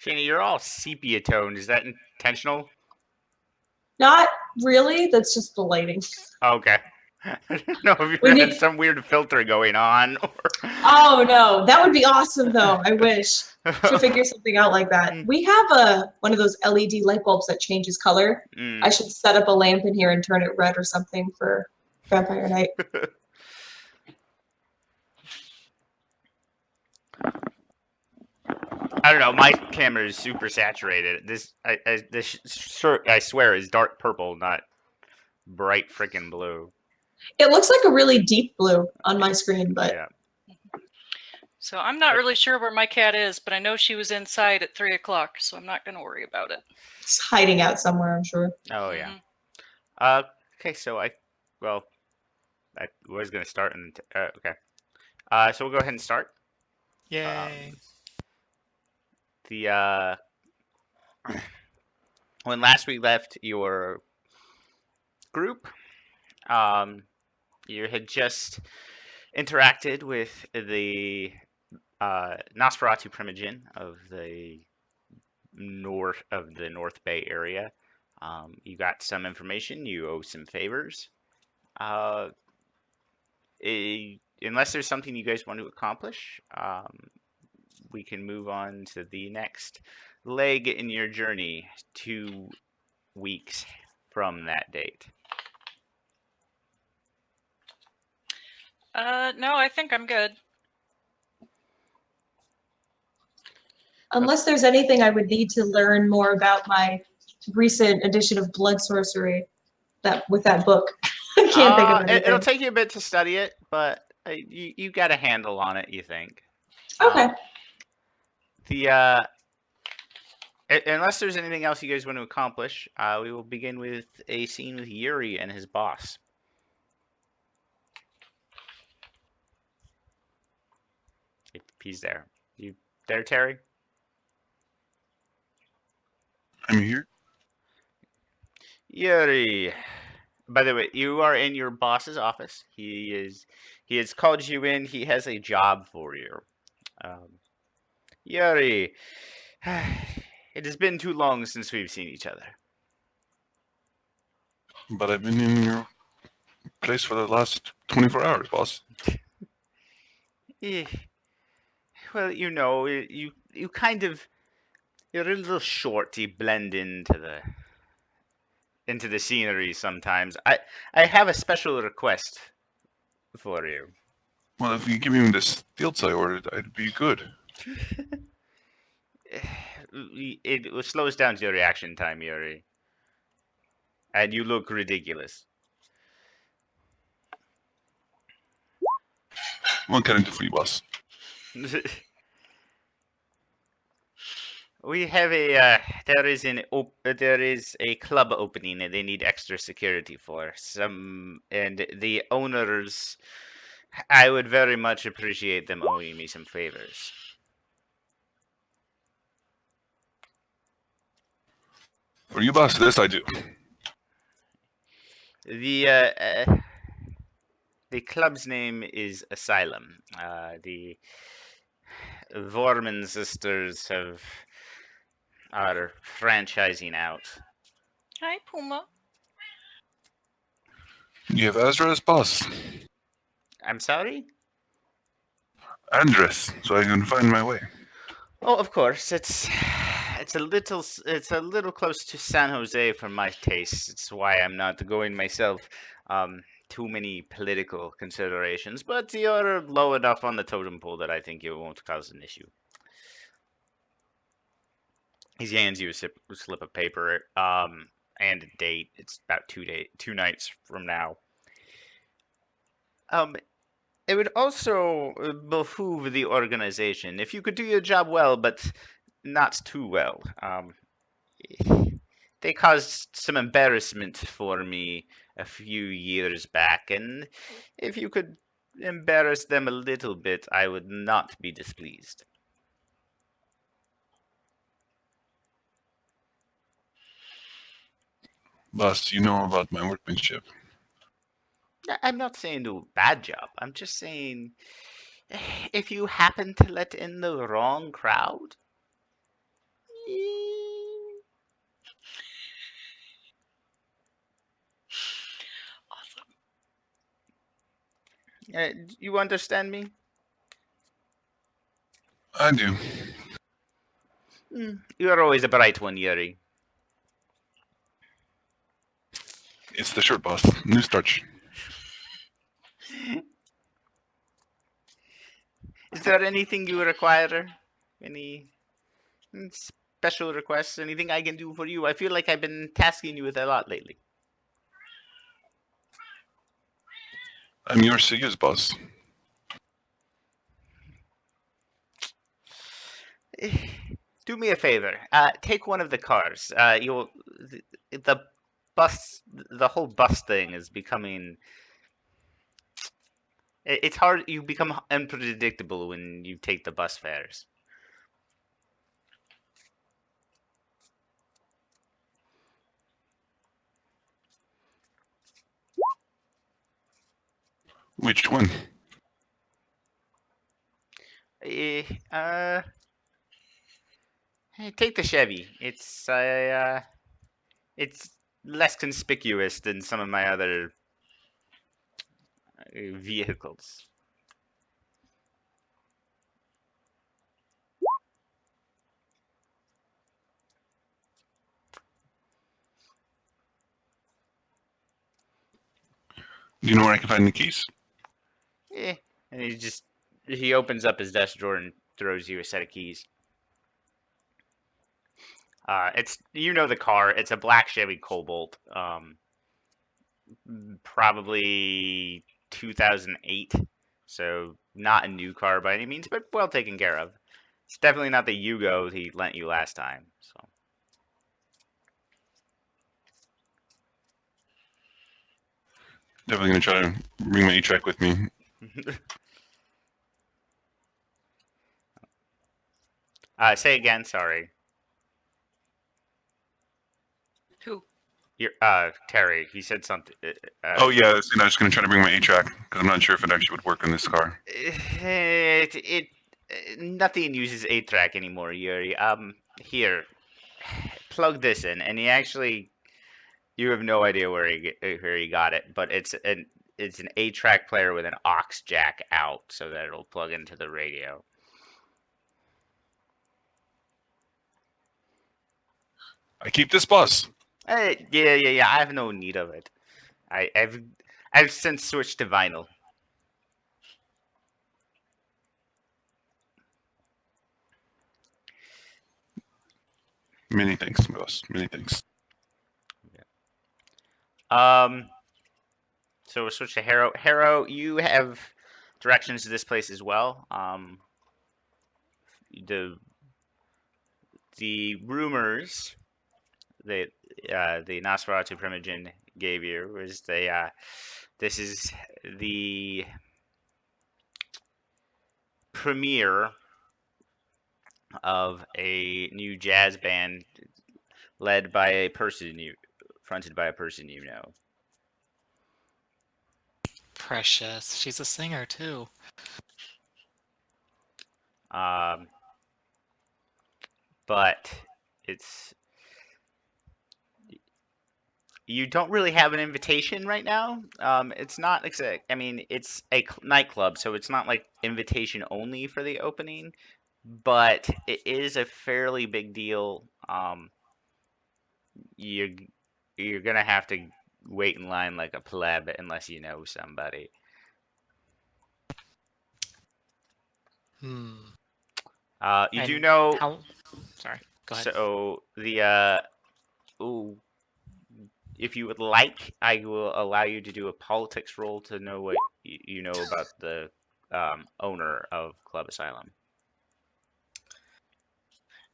Shana, you're all sepia toned. Is that intentional? Not really. That's just the lighting. Oh, okay. I didn't know if We you had need. some weird filter going on. Oh no, that would be awesome though. I wish. Should figure something out like that. Mm, We have a one of those LED light bulbs that changes color. I mm. should set up a lamp in here and turn it red or something for Vampire Night. I don't know. My camera is super saturated. This shirt, I swear, is dark purple, not bright freaking blue. It looks like a really deep blue on my screen, but Yeah. So I'm not really sure where my cat is, but I know she was inside at 3 o'clock, so I'm not going to worry about it. it's hiding out somewhere, I'm sure. Oh yeah. Mhm. Okay. So I was gonna start and okay. So we'll go ahead and start. Yay. The when last we left your group, um, you had just interacted with the Nosferatu Primogen of the North Bay area. You got some information. You owe some favors. Uh, Unless there's something you guys want to accomplish, we can move on to the next leg in your journey. 2 weeks from that date. No, I think I'm good. Unless there's anything I would need to learn more about my recent edition of Blood Sorcery that with that book. I can't think of anything. It'll take you a bit to study it, but you got a handle on it, you think. Okay. The unless there's anything else you guys want to accomplish, we will begin with a scene with Yuri and his boss. If he's there. You there, Terry? I'm here. Yuri. By the way, you are in your boss's office. He has called you in. He has a job for you. Yuri, it has been too long since we've seen each other. But I've been in your place for the last 24 hours, boss. Eh, Well, you kind of you're a little short. You blend into the scenery sometimes. I have a special request for you. Well, if you give me the stilts I ordered, I'd be good. It slows down your reaction time, Yuri, and you look ridiculous. What can I do for you, boss? We have there is a club opening and they need extra security for some, and the owners. I would very much appreciate them owing me some favors. For you, boss, this I do. The club's name is Asylum. The Vorman sisters are franchising out. Hi, Puma. You have Azra as boss. I'm sorry? Andress, so I can find my way. Oh, of course. It's a little close to San Jose for my taste. It's why I'm not going myself. Too many political considerations, but you're low enough on the totem pole that I think it won't cause an issue. He hands you a slip of paper, and a date. It's about 2 nights from now. It would also behoove the organization if you could do your job well, but not too well. They caused some embarrassment for me a few years back, and if you could embarrass them a little bit, I would not be displeased. Boss, you know about my workmanship. I'm not saying do a bad job. I'm just saying if you happen to let in the wrong crowd, You understand me? I do. You are always a bright one, Yuri. It's the shirt, boss. New starch. Is there anything you require? Any special requests? Anything I can do for you? I feel like I've been tasking you with a lot lately. I'm yours to use, boss. Do me a favor. Take one of the cars. The bus, the whole bus thing is becoming. It's hard. You become unpredictable when you take the bus fares. Which one? Eh, uh, hey, take the Chevy. It's less conspicuous than some of my other vehicles. Do you know where I can find the keys? Eh, and he opens up his desk drawer and throws you a set of keys. It's the car. It's a black Chevy Cobalt. Probably 2008. So not a new car by any means, but well taken care of. It's definitely not the Yugo he lent you last time. So Definitely gonna try to bring my E-Track with me. say again. Sorry. Who? Terry. He said something. Oh yeah, I'm just gonna try to bring my E-Track because I'm not sure if it actually would work on this car. Nothing uses 8-track anymore, Yuri. Here, plug this in, and you have no idea where he got it, but it's an 8-track player with an aux jack out, so that it'll plug into the radio. I keep this bus. Yeah. I have no need of it. I've since switched to vinyl. Many thanks, boss. Many thanks. So we'll switch to Harrow. Harrow, you have directions to this place as well. The rumors that the Nosferatu Primogen gave you was this is the premiere of a new jazz band led by a person fronted by a person you know. Precious. She's a singer too. But you don't really have an invitation right now. It's not exact. I mean, it's a nightclub, so it's not like invitation only for the opening, but it is a fairly big deal. You're gonna have to wait in line like a pleb unless you know somebody. You do And know. how? Sorry. Go ahead. So if you would like, I will allow you to do a politics roll to know what you know about the owner of Club Asylum.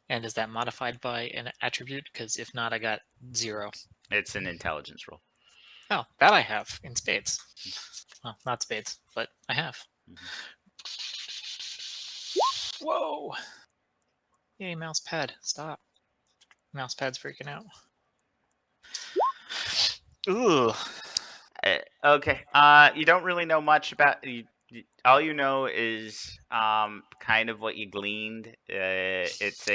And is that modified by an attribute? Because if not, I got 0. It's an intelligence roll. Oh, that I have in spades. Well, not spades, but I have. Whoa! Yay, mouse pad. Stop. Mouse pad's freaking out. Ugh. Okay. You don't really know much about. All you know is kind of what you gleaned. It's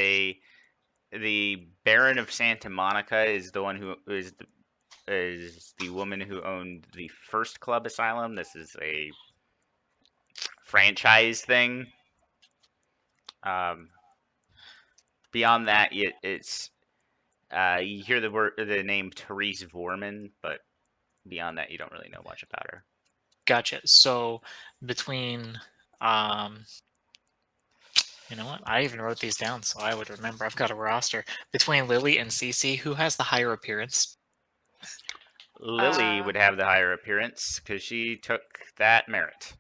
the Baron of Santa Monica is the one who is the woman who owned the first Club Asylum. This is a franchise thing. Beyond that, it's you hear the name Therese Vorman, but beyond that, you don't really know much about her. Gotcha. So between, you know what? I even wrote these down so I would remember. I've got a roster. Between Lily and Cece, who has the higher appearance? Lily would have the higher appearance because she took that merit.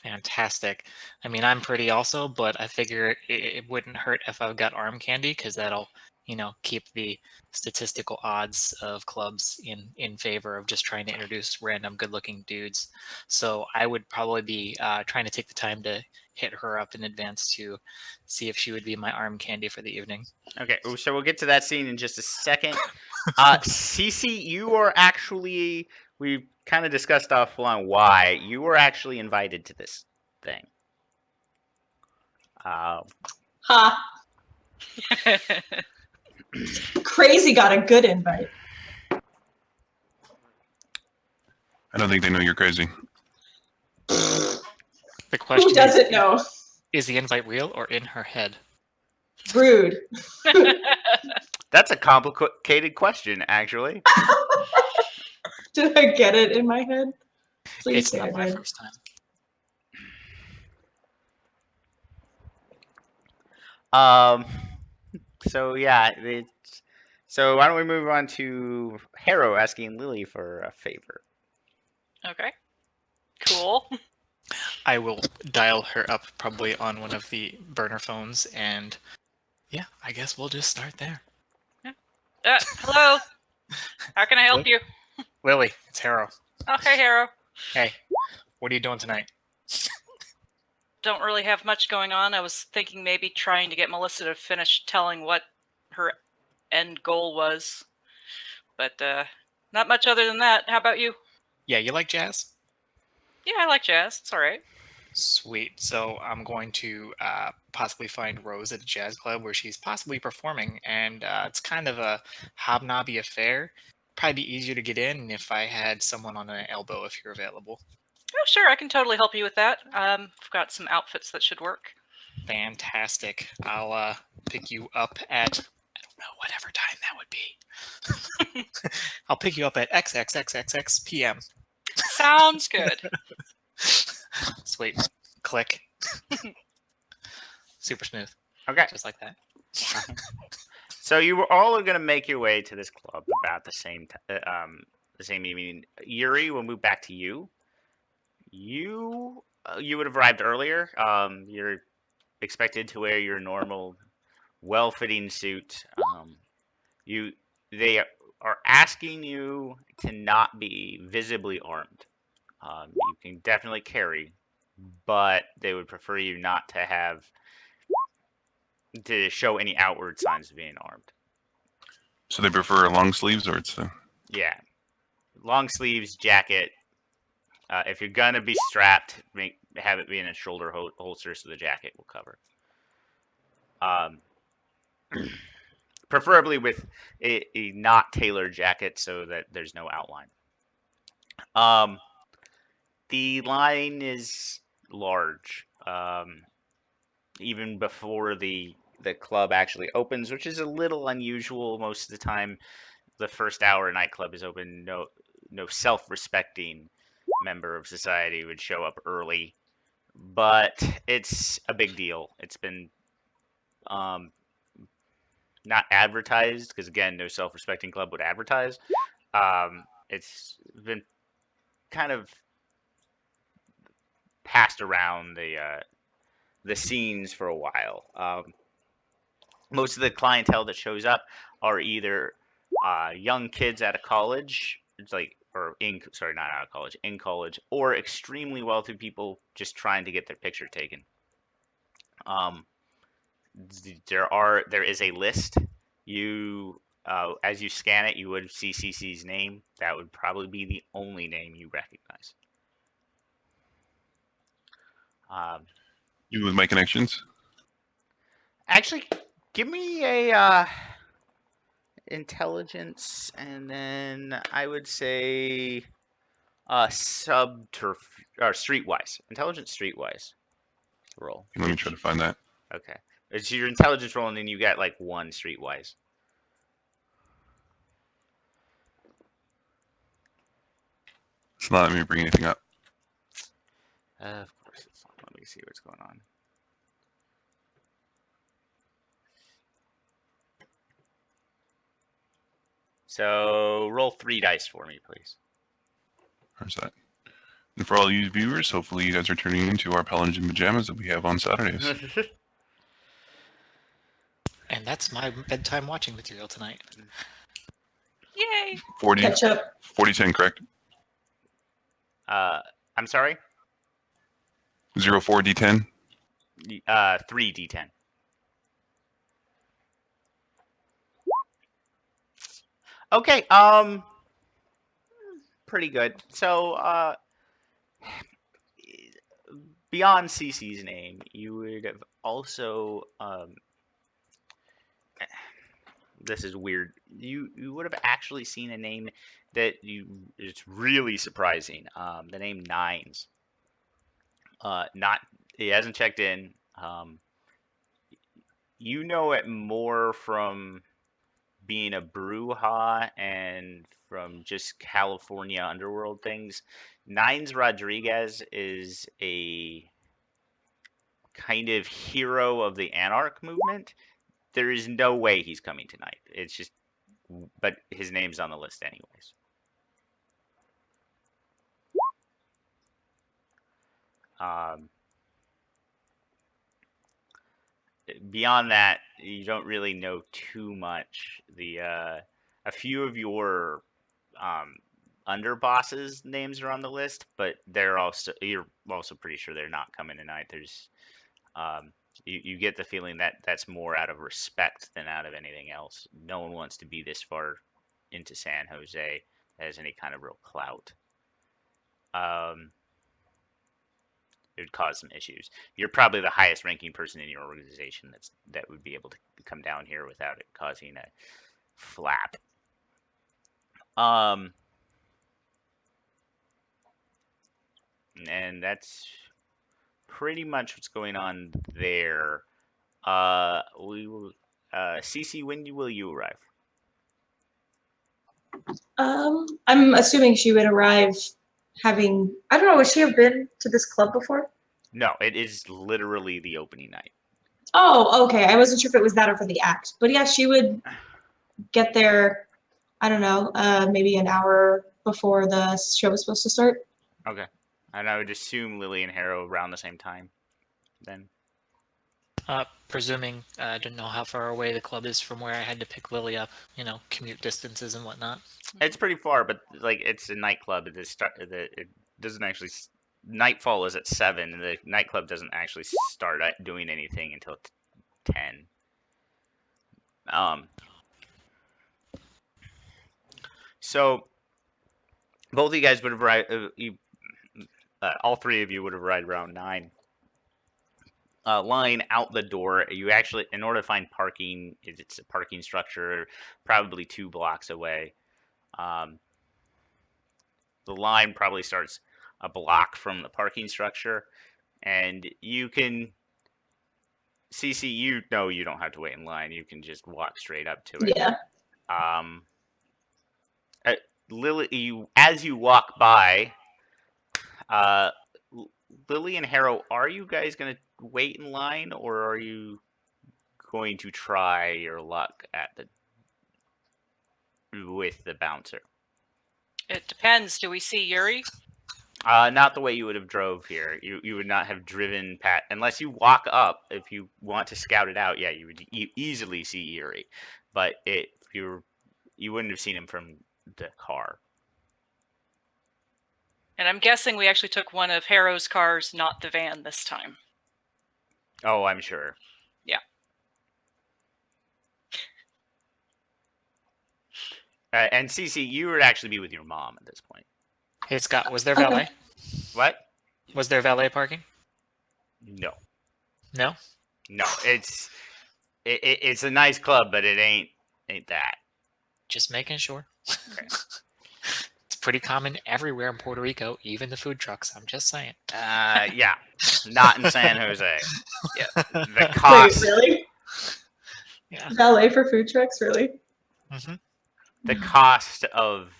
Fantastic. I mean, I'm pretty also, but I figure it wouldn't hurt if I've got arm candy because that'll, keep the statistical odds of clubs in favor of just trying to introduce random good-looking dudes. So I would probably be trying to take the time to hit her up in advance to see if she would be my arm candy for the evening. Okay, so we'll get to that scene in just a second. Cece, you are actually, we kind of discussed offline why you were actually invited to this thing. Ha! Crazy got a good invite. I don't think they know you're crazy. The question Who doesn't know? is the invite real or in her head? Rude. That's a complicated question, actually. Did I get it in my head? Please It's say I not my did. first time. So yeah, so why don't we move on to Harrow asking Lily for a favor? Okay. Cool. I will dial her up probably on one of the burner phones, and yeah, I guess we'll just start there. Hello. How can I help you? Lily, it's Harrow. Oh, hey, Harrow. Hey, what are you doing tonight? Don't really have much going on. I was thinking maybe trying to get Melissa to finish telling what her end goal was. But not much other than that. How about you? Yeah, you like jazz? Yeah, I like jazz. It's all right. Sweet. So I'm going to possibly find Rose at a jazz club where she's possibly performing, and it's kind of a hobnobby affair. Probably be easier to get in if I had someone on an elbow if you're available. Oh, sure. I can totally help you with that. I've got some outfits that should work. Fantastic. I'll pick you up at, I don't know, whatever time that would be. I'll pick you up at XXXXX PM. Sounds good. Sweet. Click. Super smooth. Okay. Just like that. So you were all going to make your way to this club about the same evening. Yuri, we'll move back to you. You would have arrived earlier. You're expected to wear your normal, well-fitting suit. They are asking you to not be visibly armed. You can definitely carry, but they would prefer you not to show any outward signs of being armed. So they prefer long sleeves, or it's Yeah, long sleeves, jacket. If you're gonna be strapped, have it be in a shoulder holster so the jacket will cover. Preferably with a not tailored jacket so that there's no outline. The line is large, even before the club actually opens, which is a little unusual. Most of the time, the first hour nightclub is open. No self-respecting member of society would show up early, but it's a big deal. It's been not advertised because, again, no self-respecting club would advertise. It's been kind of passed around the scenes for a while. Most of the clientele that shows up are either young kids out of college, not out of college, in college, or extremely wealthy people just trying to get their picture taken. There is a list. You as you scan it, you would see CC's name. That would probably be the only name you recognize. you with my connections. Actually, give me a intelligence, and then I would say streetwise. Intelligence streetwise. roll? Let me try to find that. Okay. It's your intelligence roll, and then you got like 1 streetwise. It's not letting me bring anything up. Of course it's not. Let me see what's going on. So roll 3 dice for me, please. Where's that? And for all you viewers, hopefully you guys are turning into our Paladins in pajamas that we have on Saturdays. And that's my bedtime watching material tonight. Yay! 40, Catch up. 40-10, correct? I'm sorry. 04D10. 3d10. Okay. Pretty good. So, beyond Cece's name, you would have also this is weird. You would have actually seen a name that it's really surprising. The name Nines. Not he hasn't checked in. You know it more from being a Bruja and from just California underworld things. Nines Rodriguez is a kind of hero of the Anarch movement. There is no way he's coming tonight. It's just, but his name's on the list anyways. Beyond that, you don't really know too much. A few of your underbosses' names are on the list, but you're also pretty sure they're not coming tonight. There's you get the feeling that that's more out of respect than out of anything else. No one wants to be this far into San Jose that has any kind of real clout. It would cause some issues. You're probably the highest ranking person in your organization that would be able to come down here without it causing a flap. And that's pretty much what's going on there. We will. Cece, when will you arrive? I'm assuming she would arrive having, I don't know, would she have been to this club before? No, it is literally the opening night. Oh, okay. I wasn't sure if it was that or for the act. But yeah, she would get there, I don't know, maybe an hour before the show was supposed to start. Okay. And I would assume Lily and Harrow around the same time then. Presuming I didn't know how far away the club is from where I had to pick Lily up, commute distances and whatnot. It's pretty far, but like it's a nightclub. It doesn't actually. Nightfall is at 7, and the nightclub doesn't actually start doing anything until 10. So both of you guys would have arrived. All 3 of you would have arrived around 9. Line out the door. You actually, in order to find parking, it's a parking structure probably 2 blocks away. The line probably starts a block from the parking structure, and you can, Cece, you know you don't have to wait in line. You can just walk straight up to it. Yeah. Lily, as you walk by, Lily and Harrow, are you guys going to wait in line, or are you going to try your luck with the bouncer? It depends. Do we see Yuri? Not the way you would have drove here. You would not have driven unless you walk up. If you want to scout it out, yeah, you would easily see Yuri, but you wouldn't have seen him from the car. And I'm guessing we actually took one of Harrow's cars, not the van this time. Oh, I'm sure. Yeah. And Cece, you would actually be with your mom at this point. Hey Scott, was there valet? Okay. What? Was there valet parking? No. No? No. It's a nice club, but it ain't that. Just making sure. Okay. It's pretty common everywhere in Puerto Rico, even the food trucks. I'm just saying. Yeah, not in San Jose. Yeah, the Wait, cost, really? Yeah. Valet for food trucks, really? hmm the cost of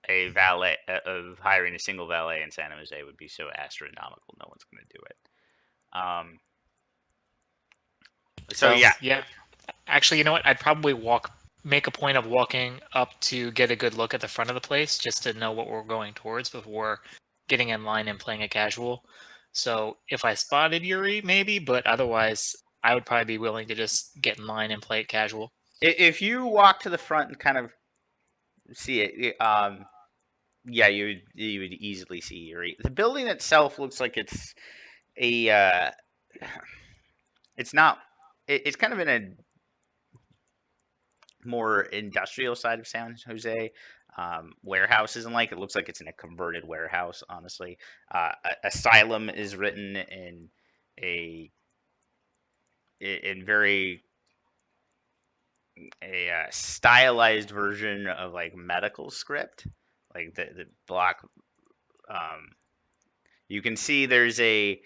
a valet of hiring a single valet in San Jose would be so astronomical. No one's going to do it. So yeah, yeah. Actually, you know what? I'd probably make a point of walking up to get a good look at the front of the place, just to know what we're going towards before getting in line and playing a casual. So if I spotted Yuri, maybe, but otherwise, I would probably be willing to just get in line and play it casual. if you walk to the front and kind of see it, yeah, you would easily see Yuri. The building itself looks like it's a it's not. It's kind of in a more industrial side of San Jose. Warehouses and it looks like it's in a converted warehouse. Honestly, asylum is written in very stylized version of medical script, like the block. You can see there's the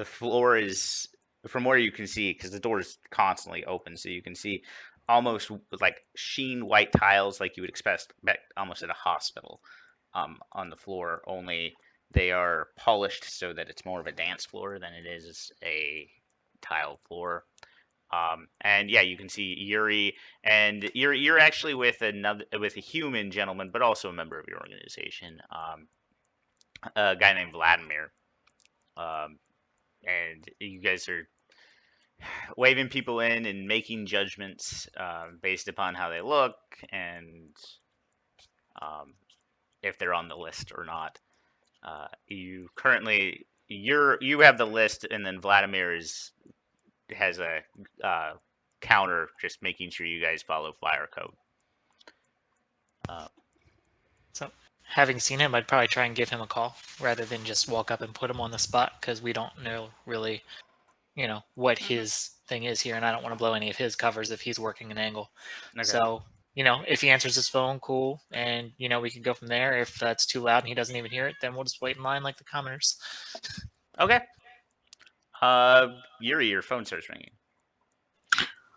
floor is, from where you can see, because the door is constantly open, so you can see almost like sheen white tiles like you would expect almost at a hospital on the floor, only they are polished so that it's more of a dance floor than it is a tile floor. And yeah, you can see Yuri, and you're actually with a human gentleman, but also a member of your organization, a guy named Vladimir. And you guys are waving people in and making judgments based upon how they look and if they're on the list or not. You have the list, and then Vladimir has a counter, just making sure you guys follow fire code. So, having seen him, I'd probably try and give him a call rather than just walk up and put him on the spot, because we don't know really, what his thing is here, and I don't want to blow any of his covers if he's working an angle. Okay. So, if he answers his phone, cool, and we can go from there. If that's too loud and he doesn't even hear it, then we'll just wait in line like the commoners. Okay. Yuri, your phone starts ringing.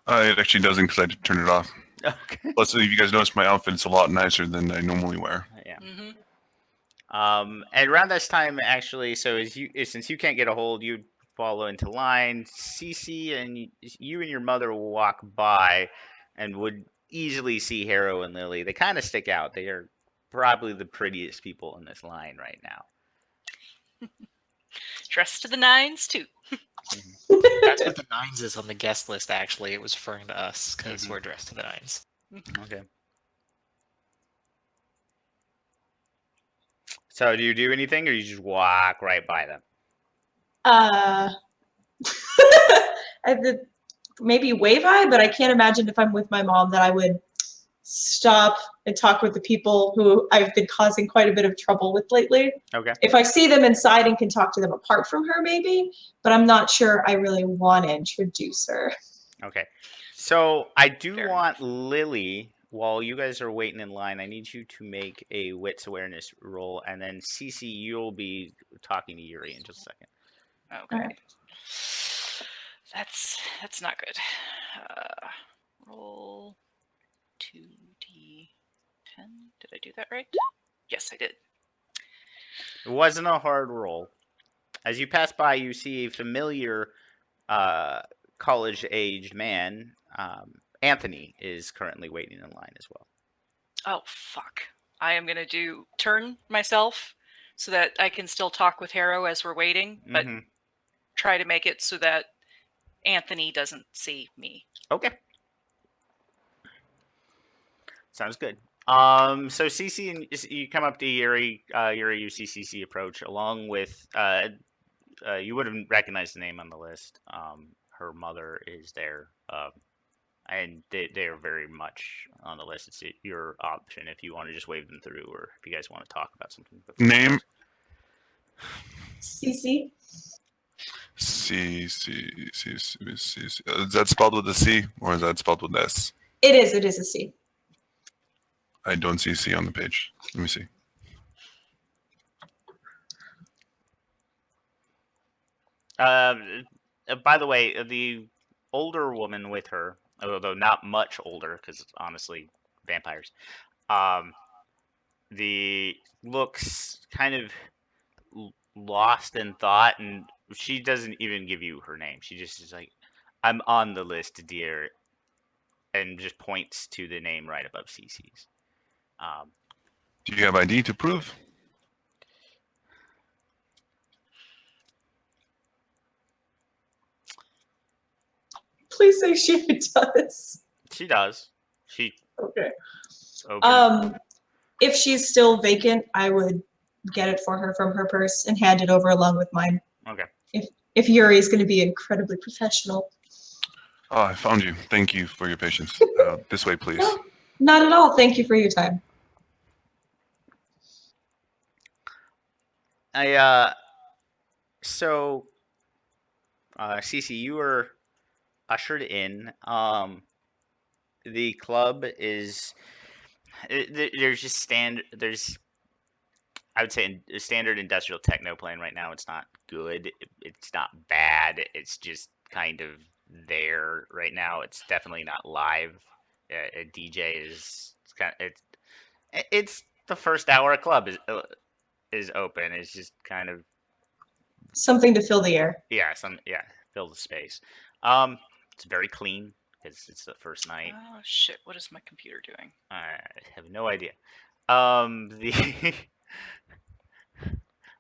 It actually doesn't, because I turned it off. Okay. Plus, if you guys notice, my outfit's a lot nicer than I normally wear. Yeah. Mm-hmm. And around this time, actually, so since you can't get a hold, you follow into line. Cece and you and your mother will walk by, and would easily see Harrow and Lily. They kind of stick out. They are probably the prettiest people in this line right now. Dressed to the nines too. That's what the nines is on the guest list, actually. It was referring to us, because we're dressed to the nines. Okay. So do you do anything, or you just walk right by them? Maybe wave hi, but I can't imagine if I'm with my mom that I would stop and talk with the people who I've been causing quite a bit of trouble with lately. Okay. If I see them inside and can talk to them apart from her, maybe, but I'm not sure I really want to introduce her. Okay. So I do Fair want Lily, while you guys are waiting in line, I need you to make a wits awareness roll, and then Cece, you'll be talking to Yuri in just a second. Okay. Alright. That's not good. Roll 2d10. Did I do that right? Yes, I did. It wasn't a hard roll. As you pass by, you see a familiar college-aged man. Anthony is currently waiting in line as well. Oh, fuck. I am going to turn myself so that I can still talk with Harrow as we're waiting, but Mhm. try to make it so that Anthony doesn't see me. Okay. Sounds good. So Cece, and you come up to Yuri. Yuri, you see Cece approach, along with you wouldn't recognize the name on the list. Her mother is there, and they are very much on the list. It's your option if you want to just wave them through, or if you guys want to talk about something. Name? Cece? C. Is that spelled with a C, or is that spelled with S? It is a C. I don't see C on the page. Let me see. By the way, the older woman with her, although not much older, because honestly, vampires. Um, the looks kind of lost in thought, and she doesn't even give you her name. She just is like, "I'm on the list, dear," and just points to the name right above CC's. Do you have ID to prove? Please say she does. She does. She Okay. opens. If she's still vacant, I would get it for her from her purse and hand it over along with mine. Okay. If Yuri is going to be incredibly professional. Oh, I found you. Thank you for your patience. This way, please. No, not at all. Thank you for your time. So, Cece, you were ushered in. The club is there's just there's I would say a standard industrial techno playing right now. It's not good. It's not bad. It's just kind of there right now. It's definitely not live. A DJ is it's the first hour of club is open. It's just kind of Something to fill the air. fill the space. It's very clean because it's the first night. Oh shit! What is my computer doing? I have no idea. The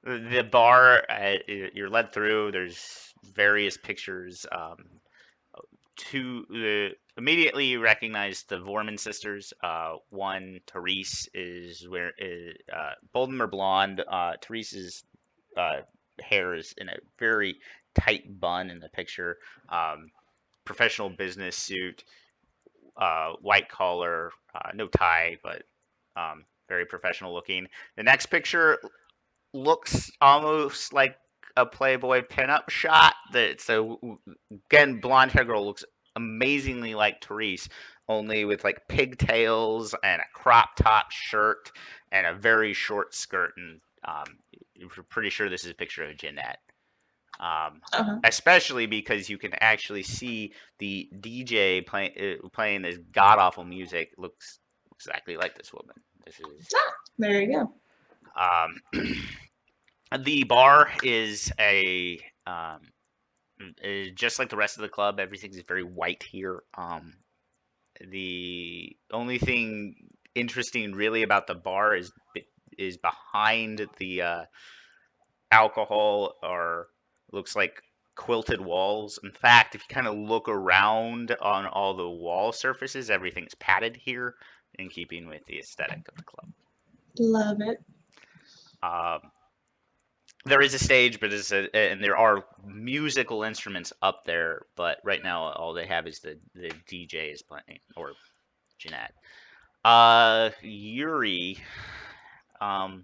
the bar you're led through. There's various pictures. Immediately you recognize the Vorman sisters. One, Therese, both of them are blonde. Therese's hair is in a very tight bun in the picture. Professional business suit, white collar, no tie, but very professional looking. The next picture looks almost like a Playboy pinup shot. Again, blonde hair girl looks amazingly like Therese, only with like pigtails and a crop top shirt and a very short skirt. And we're pretty sure this is a picture of Jeanette. Especially because you can actually see the DJ playing this god awful music. Looks exactly like this woman. There you go. The bar is just like the rest of the club. Everything's very white here. The only thing interesting really about the bar is behind the alcohol or looks like quilted walls. In fact, if you kind of look around on all the wall surfaces, everything's padded here in keeping with the aesthetic of the club. Love it. There is a stage, and there are musical instruments up there, but right now all they have is the DJ is playing, or Jeanette. Yuri, the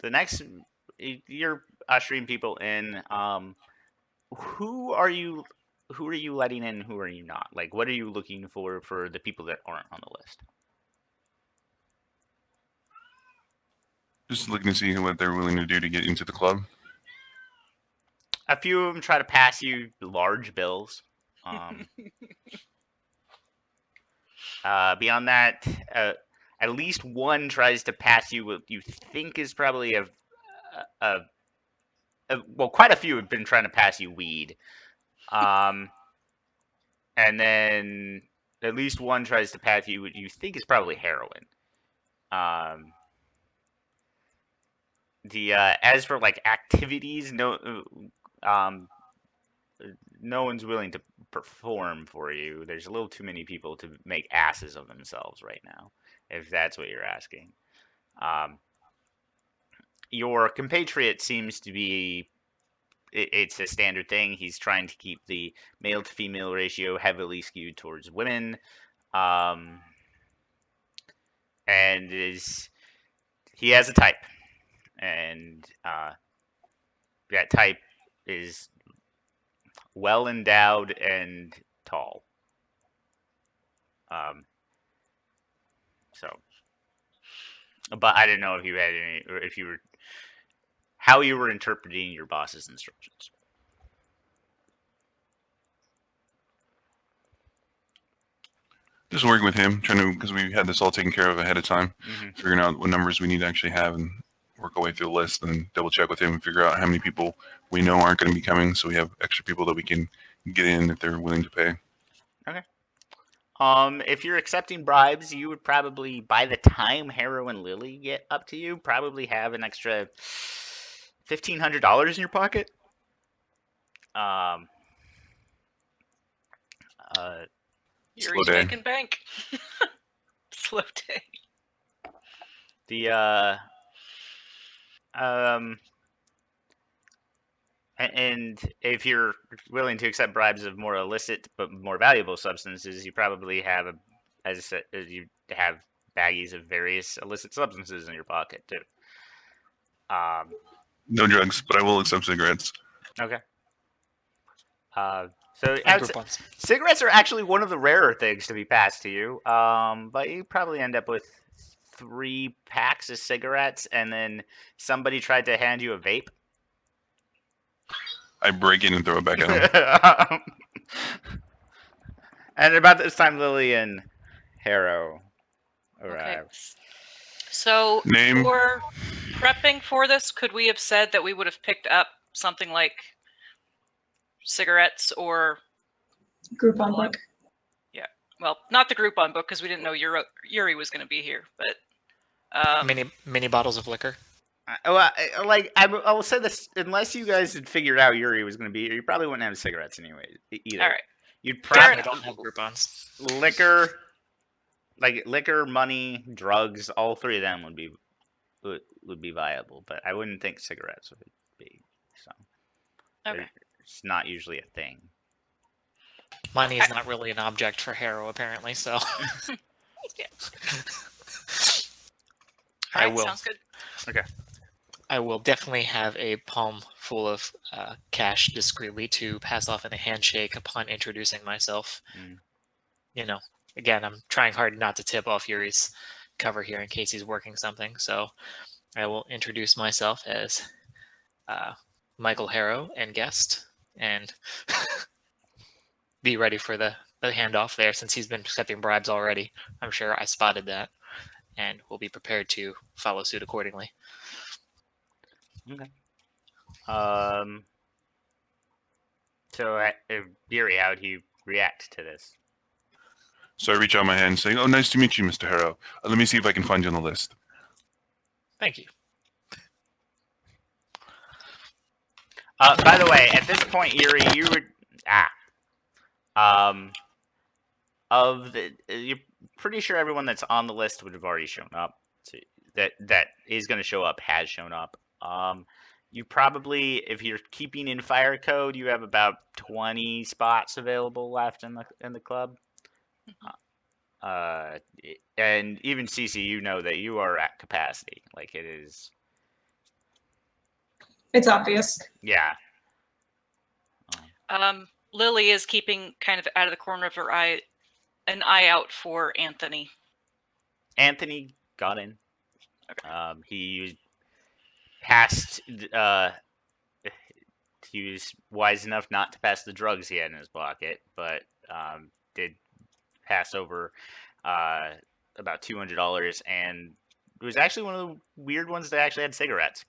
next, you're ushering people in. Who are you letting in? Who are you not? Like, what are you looking for the people that aren't on the list? Just looking to see what they're willing to do to get into the club. A few of them try to pass you large bills. Beyond that, at least one tries to pass you what you think is probably well, quite a few have been trying to pass you weed. And then at least one tries to pass you what you think is probably heroin. As for like activities, no one's willing to perform for you. There's a little too many people to make asses of themselves right now, if that's what you're asking. Your compatriot seems to be, it's a standard thing. He's trying to keep the male to female ratio heavily skewed towards women. And he has a type. And that type is well endowed and tall. So, but I didn't know if you had any, or if you were, how you were interpreting your boss's instructions. Just working with him, trying to, because we had this all taken care of ahead of time, Mm-hmm. figuring out what numbers we need to actually have and work our way through the list, and double check with him and figure out how many people we know aren't going to be coming, so we have extra people that we can get in if they're willing to pay. If you're accepting bribes, you would probably, by the time Harrow and Lily get up to you, probably have an extra $1,500 in your pocket. Yuri's day. making bank. Slow day. And if you're willing to accept bribes of more illicit but more valuable substances, you probably have, as I said, you have baggies of various illicit substances in your pocket too. No drugs, but I will accept cigarettes. Okay. So And Groupon's. cigarettes are actually one of the rarer things to be passed to you. But you probably end up with 3 packs of cigarettes, and then somebody tried to hand you a vape. I break in and throw it back at him. And about this time, Lily and Harrow Okay. arrive. So Name? for prepping for this, could we have said that we would have picked up something like cigarettes or, Groupon book. well, not the Groupon book because we didn't know Yuri was going to be here, but Mini bottles of liquor. I will say this: unless you guys had figured out Yuri was going to be here, you probably wouldn't have cigarettes anyway either. all right. You'd Fair probably I enough. don't have Groupons. liquor, money, drugs. All 3 of them would be viable, but I wouldn't think cigarettes would be. So Okay. it's not usually a thing. Money is not really an object for Harrow, apparently. So I Alright, will. Sounds good. I will definitely have a palm full of cash discreetly to pass off in a handshake upon introducing myself. Mm. You know, again, I'm trying hard not to tip off Yuri's cover here in case he's working something. So I will introduce myself as Michael Harrow and guest, and be ready for the handoff there since he's been accepting bribes already. I'm sure I spotted that, and will be prepared to follow suit accordingly. Okay. So Yuri, how would you react to this? So I reach out my hand saying, "Oh, nice to meet you, Mr. Harrow. Let me see if I can find you on the list." Thank you. By the way, at this point, Yuri, you would you're pretty sure everyone that's on the list would have already shown up. So that is going to show up has shown up. You probably, if you're keeping in fire code, you have about 20 spots available left in the club. And even CC, you know that you are at capacity. Like it is. It's obvious. Yeah. Lily is keeping kind of out of the corner of her eye, an eye out for Anthony. Anthony got in. Okay. He passed. He was wise enough not to pass the drugs he had in his pocket, but did pass over about $200, and it was actually one of the weird ones that actually had cigarettes.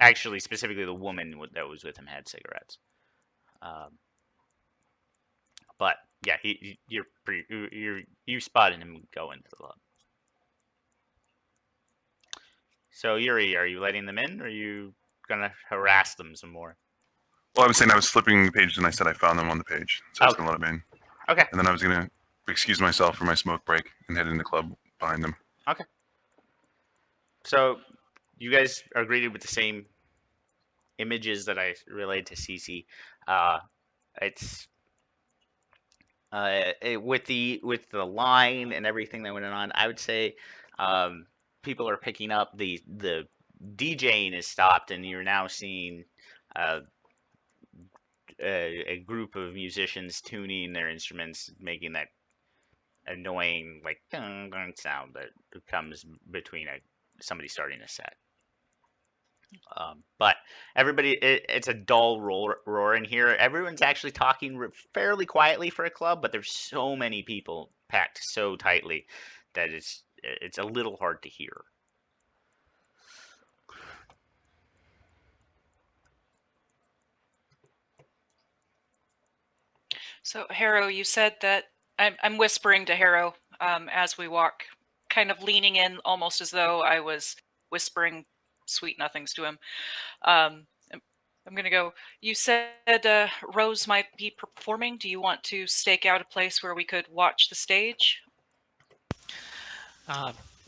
Actually, specifically, the woman that was with him had cigarettes. But yeah, you spotted him go into the club. So Yuri, are you letting them in, or are you gonna harass them some more? Well, I was saying I was flipping the page and I said I found them on the page, so I was Okay. gonna let them in. Okay. And then I was gonna excuse myself for my smoke break and head in the club behind them. So you guys are greeted with the same images that I relayed to CC. It's with the line and everything that went on. I would say people are picking up the DJing is stopped, and you're now seeing a group of musicians tuning their instruments, making that annoying like ding, ding sound that comes between somebody starting a set. But everybody, it's a dull roar in here. Everyone's actually talking fairly quietly for a club, but there's so many people packed so tightly that it's a little hard to hear. So, Harrow, you said that I'm whispering to Harrow as we walk, kind of leaning in almost as though I was whispering sweet nothings to him. I'm going to go, you said Rose might be performing. Do you want to stake out a place where we could watch the stage?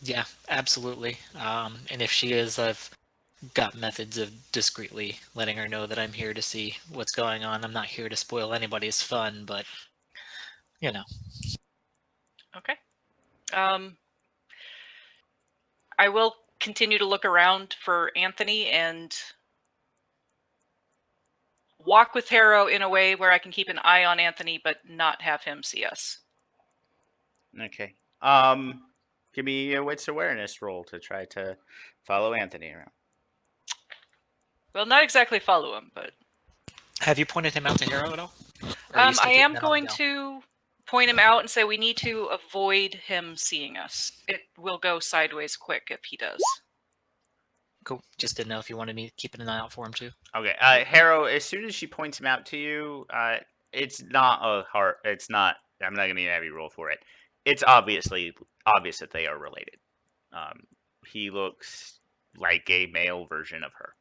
Yeah, absolutely. And if she is, I've got methods of discreetly letting her know that I'm here to see what's going on. I'm not here to spoil anybody's fun, but you know. Okay. I will continue to look around for Anthony and walk with Harrow in a way where I can keep an eye on Anthony but not have him see us. Okay. Give me a wits awareness roll to try to follow Anthony around. Well, not exactly follow him, but Have you pointed him out to Harrow at all? Or are you still I keeping am that on the going down? to point him out and say we need to avoid him seeing us. It will go sideways quick if he does. Cool. Just didn't know if you wanted me keeping an eye out for him too. Okay, Harrow, as soon as she points him out to you, it's not a hard. It's not. I'm not going to have you roll for it. It's obvious that they are related. He looks like a male version of her.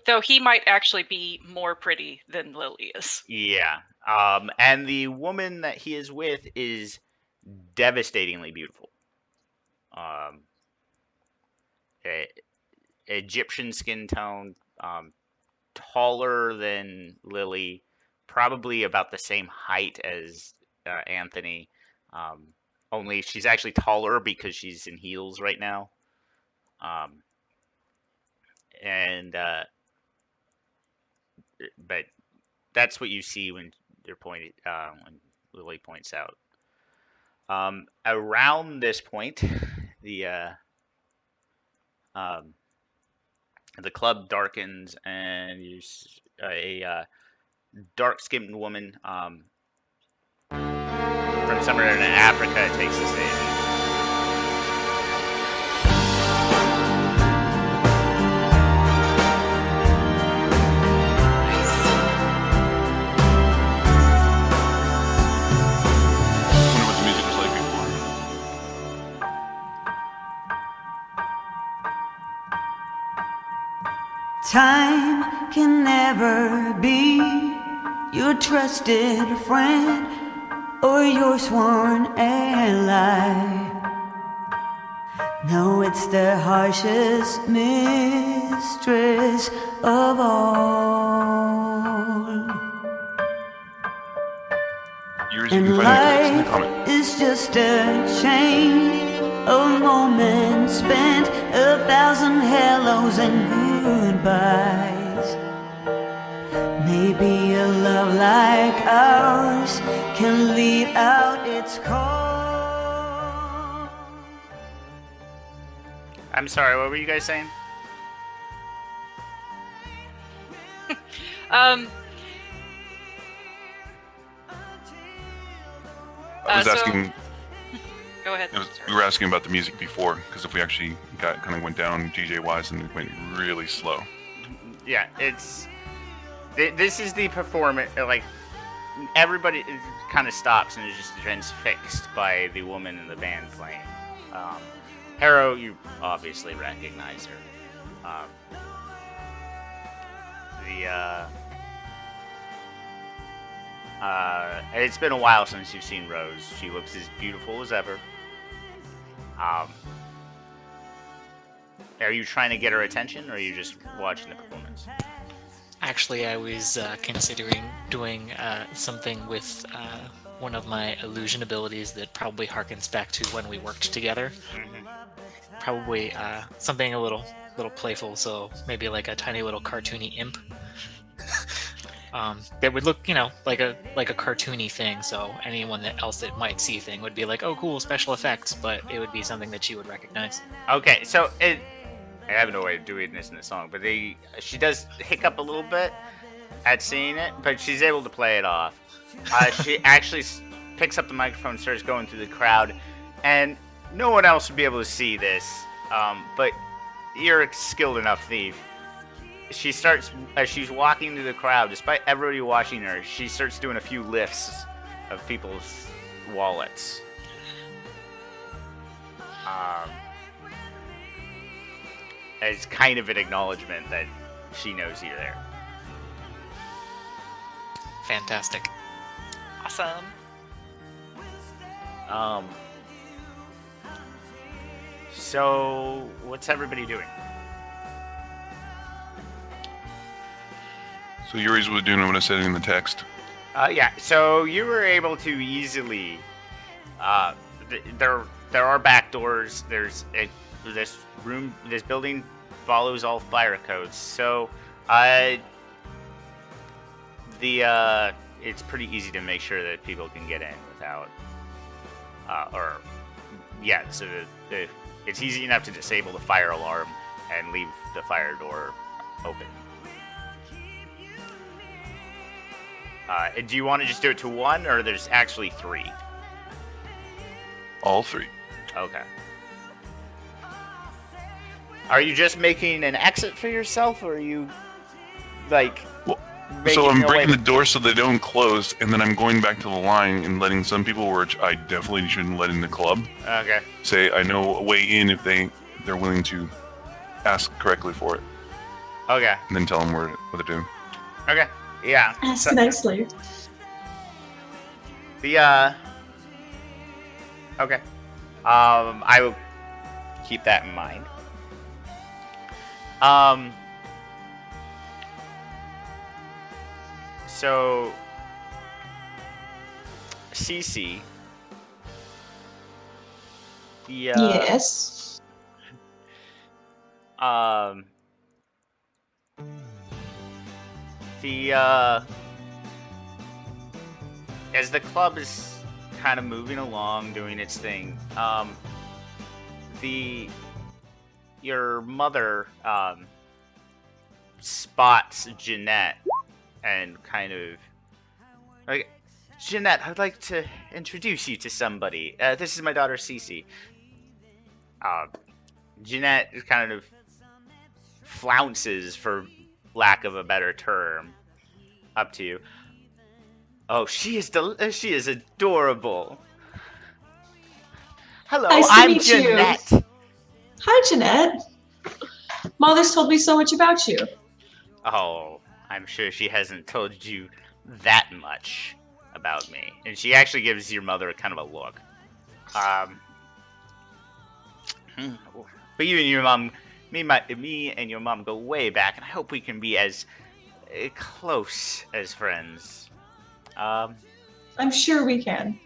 Though he might actually be more pretty than Lily is. Yeah. And the woman that he is with is devastatingly beautiful. Egyptian skin tone, taller than Lily, probably about the same height as Anthony. Only she's actually taller because she's in heels right now. But that's what you see when they're when Lily points out. Around this point, the club darkens, and you a dark-skinned woman from somewhere in Africa takes the stage. Wonder what the music was like before. Time can never be your trusted friend or your sworn ally. No, it's the harshest mistress of all. Yours, you And can find the lyrics in the life comment. is just a chain of moments spent, 1,000 hellos and goodbyes. Maybe a love like ours can lead out its call. I'm sorry, what were you guys saying? I was so- asking. Go ahead. We Sorry. were asking about the music before, because if we actually went down DJ wise and it went really slow. Yeah, this is the performance. Like everybody kind of stops and is just transfixed by the woman in the band playing. Harrow, you obviously recognize her. It's been a while since you've seen Rose. She looks as beautiful as ever. Are you trying to get her attention, or are you just watching the performance? Actually, I was considering doing something with one of my illusion abilities that probably harkens back to when we worked together. Mm-hmm. Probably something a little playful, so maybe like a tiny little cartoony imp. that would look, like a cartoony thing. So anyone else that might see thing would be like, "Oh, cool, special effects," but it would be something that she would recognize. Okay, so I have no way of doing this in the song, but she does hiccup a little bit at seeing it, but she's able to play it off. She actually picks up the microphone, starts going through the crowd, and no one else would be able to see this, but you're a skilled enough thief. She starts, as she's walking through the crowd, despite everybody watching her, she starts doing a few lifts of people's wallets. As kind of an acknowledgement that she knows you're there. Fantastic. Awesome. So what's everybody doing? So Yuri's was doing what I said in the text. Yeah. So you were able to easily. There are back doors. This room. This building follows all fire codes. So, it's pretty easy to make sure that people can get in without. So it's easy enough to disable the fire alarm and leave the fire door open. Do you want to just do it to one, or there's actually three? All three. Okay. Are you just making an exit for yourself, or are you, like... So I'm making breaking away- the door so they don't close, and then I'm going back to the line and letting some people, which I definitely shouldn't let in the club, Okay. say I know a way in if they're willing to ask correctly for it, Okay. and then tell them what they're doing. Okay. Yeah. Ask So- nicely. Okay. I will keep that in mind. So, Cece. Yes. As the club is kind of moving along, doing its thing, your mother spots Jeanette and kind of like, Jeanette, I'd like to introduce you to somebody. This is my daughter Cece. Jeanette is kind of flounces, for lack of a better term, up to you. Oh, she is adorable. Hello, Nice to I'm meet you. Jeanette. Hi, Jeanette. Mother's told me so much about you. Oh, I'm sure she hasn't told you that much about me. And she actually gives your mother kind of a look. But you and your mom, me and your mom go way back, and I hope we can be as close as friends. I'm sure we can.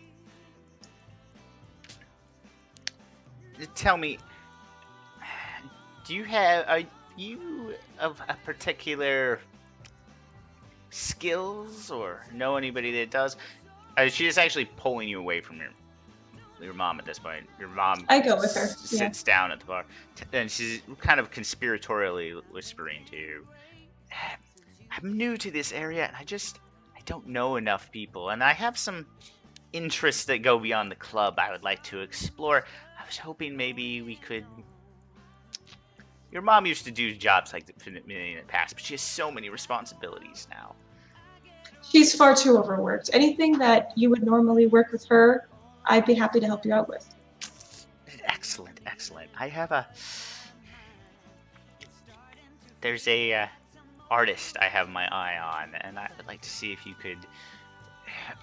Tell me, are you of a particular skills, or know anybody that does? She is actually pulling you away from your mom at this point. Your mom I go with her, yeah. sits down at the bar, and she's kind of conspiratorially whispering to you. I'm new to this area, and I don't know enough people, and I have some interests that go beyond the club I would like to explore. I was hoping maybe we could... Your mom used to do jobs like that in the past, but she has so many responsibilities now. She's far too overworked. Anything that you would normally work with her, I'd be happy to help you out with. Excellent, excellent. I have there's a artist I have my eye on, and I would like to see if you could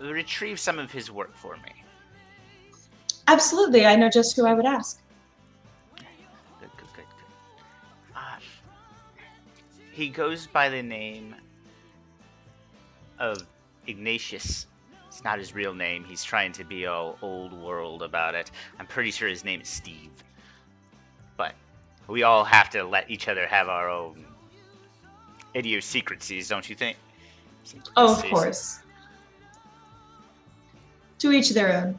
retrieve some of his work for me. Absolutely. I know just who I would ask. Good. He goes by the name of Ignatius. It's not his real name. He's trying to be all old world about it. I'm pretty sure his name is Steve. But we all have to let each other have our own idiosyncrasies, don't you think? Oh, This of is- course. To each their own.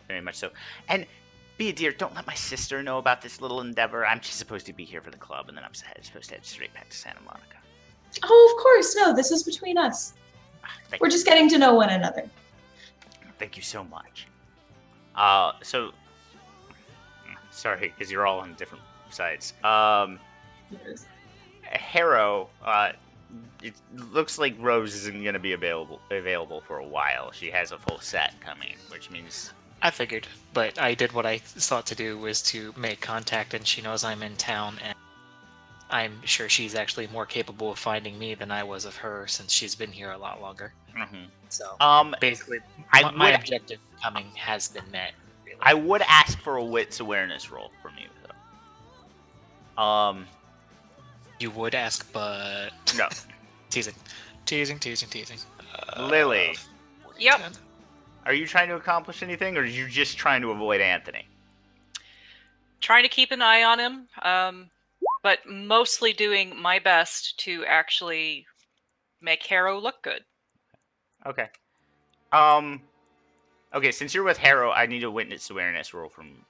Very much so. And be a dear, don't let my sister know about this little endeavor. I'm just supposed to be here for the club, and then I'm supposed to head straight back to Santa Monica. Oh, of course. No, this is between us. Thank We're just getting to know one another. Thank you so much. So sorry, because you're all on different sides. Harrow, it looks like Rose isn't going to be available for a while. She has a full set coming, which means I figured, but I did what I thought to do was to make contact, and she knows I'm in town, and I'm sure she's actually more capable of finding me than I was of her, since she's been here a lot longer. So basically, my objective coming has been met. Really. I would ask for a wits awareness roll from you, though. You would ask, but No. teasing. Lily, 'Yep. 10. are you trying to accomplish anything, or are you just trying to avoid Anthony? Trying to keep an eye on him, but mostly doing my best to actually make Harrow look good. Okay. Okay, since you're with Harrow, I need a witness awareness roll from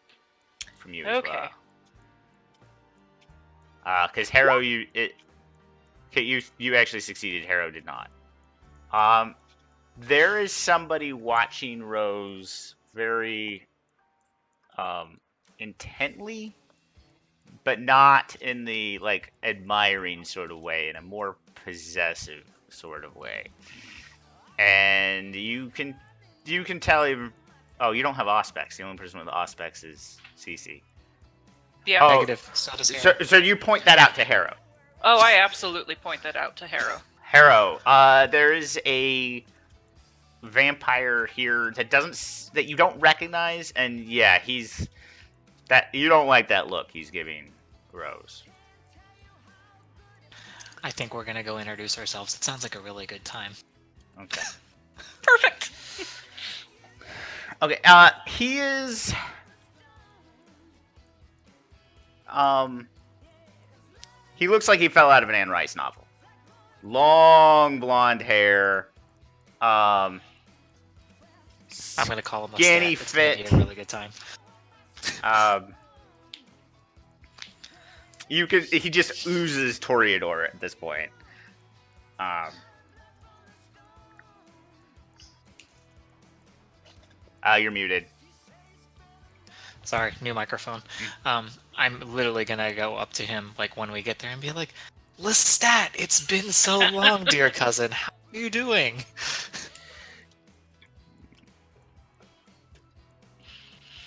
you as Okay. well. Because Harrow, you actually succeeded. Harrow did not. There is somebody watching Rose very intently, but not in the like admiring sort of way, in a more possessive sort of way. And you can tell even. Oh, you don't have Auspex. The only person with Auspex is Cece. Yeah. Oh, Negative. So does Harrow. So you point that out to Harrow. Oh, I absolutely point that out to Harrow. Harrow, there is a vampire here that you don't recognize, and yeah, you don't like that look he's giving Rose. I think we're gonna go introduce ourselves. It sounds like a really good time. Okay. Perfect. Okay. He is. He looks like he fell out of an Anne Rice novel. Long blonde hair. I'm gonna call him a Skinny stat. It's gonna fit. be a really good time. He just oozes Toreador at this point. You're muted. Sorry, new microphone. I'm literally gonna go up to him like when we get there and be like, Lestat, it's been so long, dear cousin. How are you doing?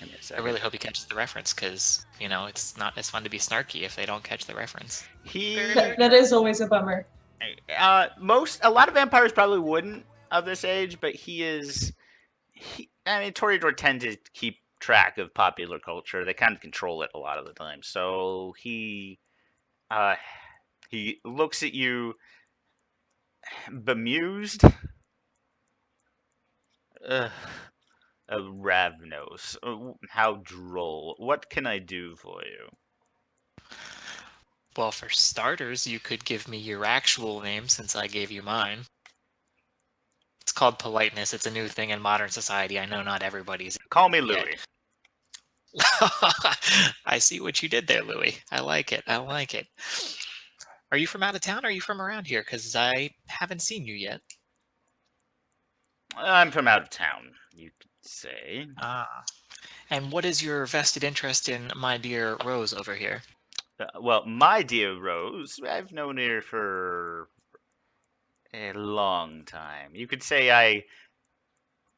Give me a I second. really hope he catches the reference, because, you know, it's not as fun to be snarky if they don't catch the reference. That is always a bummer. A lot of vampires probably wouldn't of this age, but Toreador tend to keep track of popular culture. They kind of control it a lot of the time. So he looks at you bemused. Ravnos. How droll. What can I do for you? Well, for starters, you could give me your actual name, since I gave you mine. It's called politeness. It's a new thing in modern society. I know not everybody's. Call me Yeah. Louis. I see what you did there, Louis. I like it. I like it. Are you from out of town, or are you from around here? Because I haven't seen you yet. I'm from out of town, you could say. Ah. And what is your vested interest in my dear Rose over here? Well, my dear Rose, I've known her for a long time. You could say I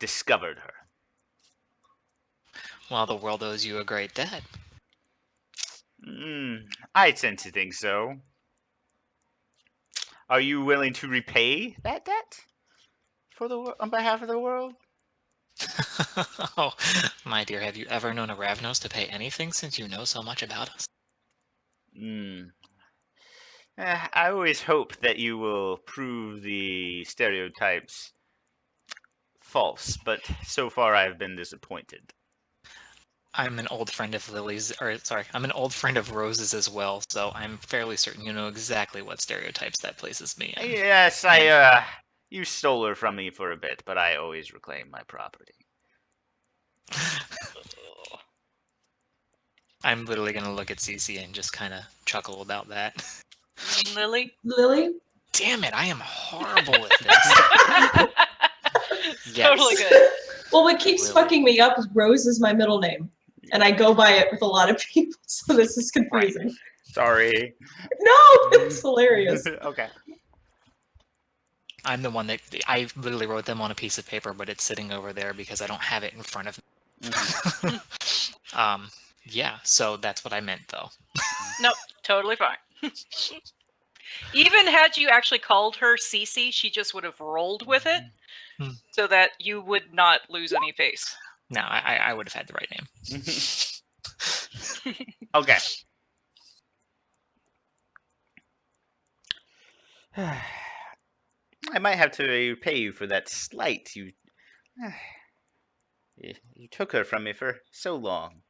discovered her. Well, the world owes you a great debt. I tend to think so. Are you willing to repay that debt on behalf of the world? Oh, my dear, have you ever known a Ravnos to pay anything, since you know so much about us? I always hope that you will prove the stereotypes false, but so far I've been disappointed. I'm an old friend of Lily's, or sorry, I'm an old friend of Rose's as well, so I'm fairly certain you know exactly what stereotypes that places me in. Yes, you stole her from me for a bit, but I always reclaim my property. I'm literally gonna look at Cece and just kind of chuckle about that. Lily? Lily? Damn it, I am horrible at this. Totally Yes. good. Well, what keeps Lily. fucking me up is Rose is my middle name, and I go by it with a lot of people, so this is confusing. Sorry. No, it's hilarious. Okay. I'm the one that I literally wrote them on a piece of paper, but it's sitting over there because I don't have it in front of me. Yeah, so that's what I meant though. Nope, totally fine. Even had you actually called her Cece, she just would have rolled with it Hmm. so that you would not lose any face. No, I would have had the right name. Okay. I might have to pay you for that slight. You took her from me for so long.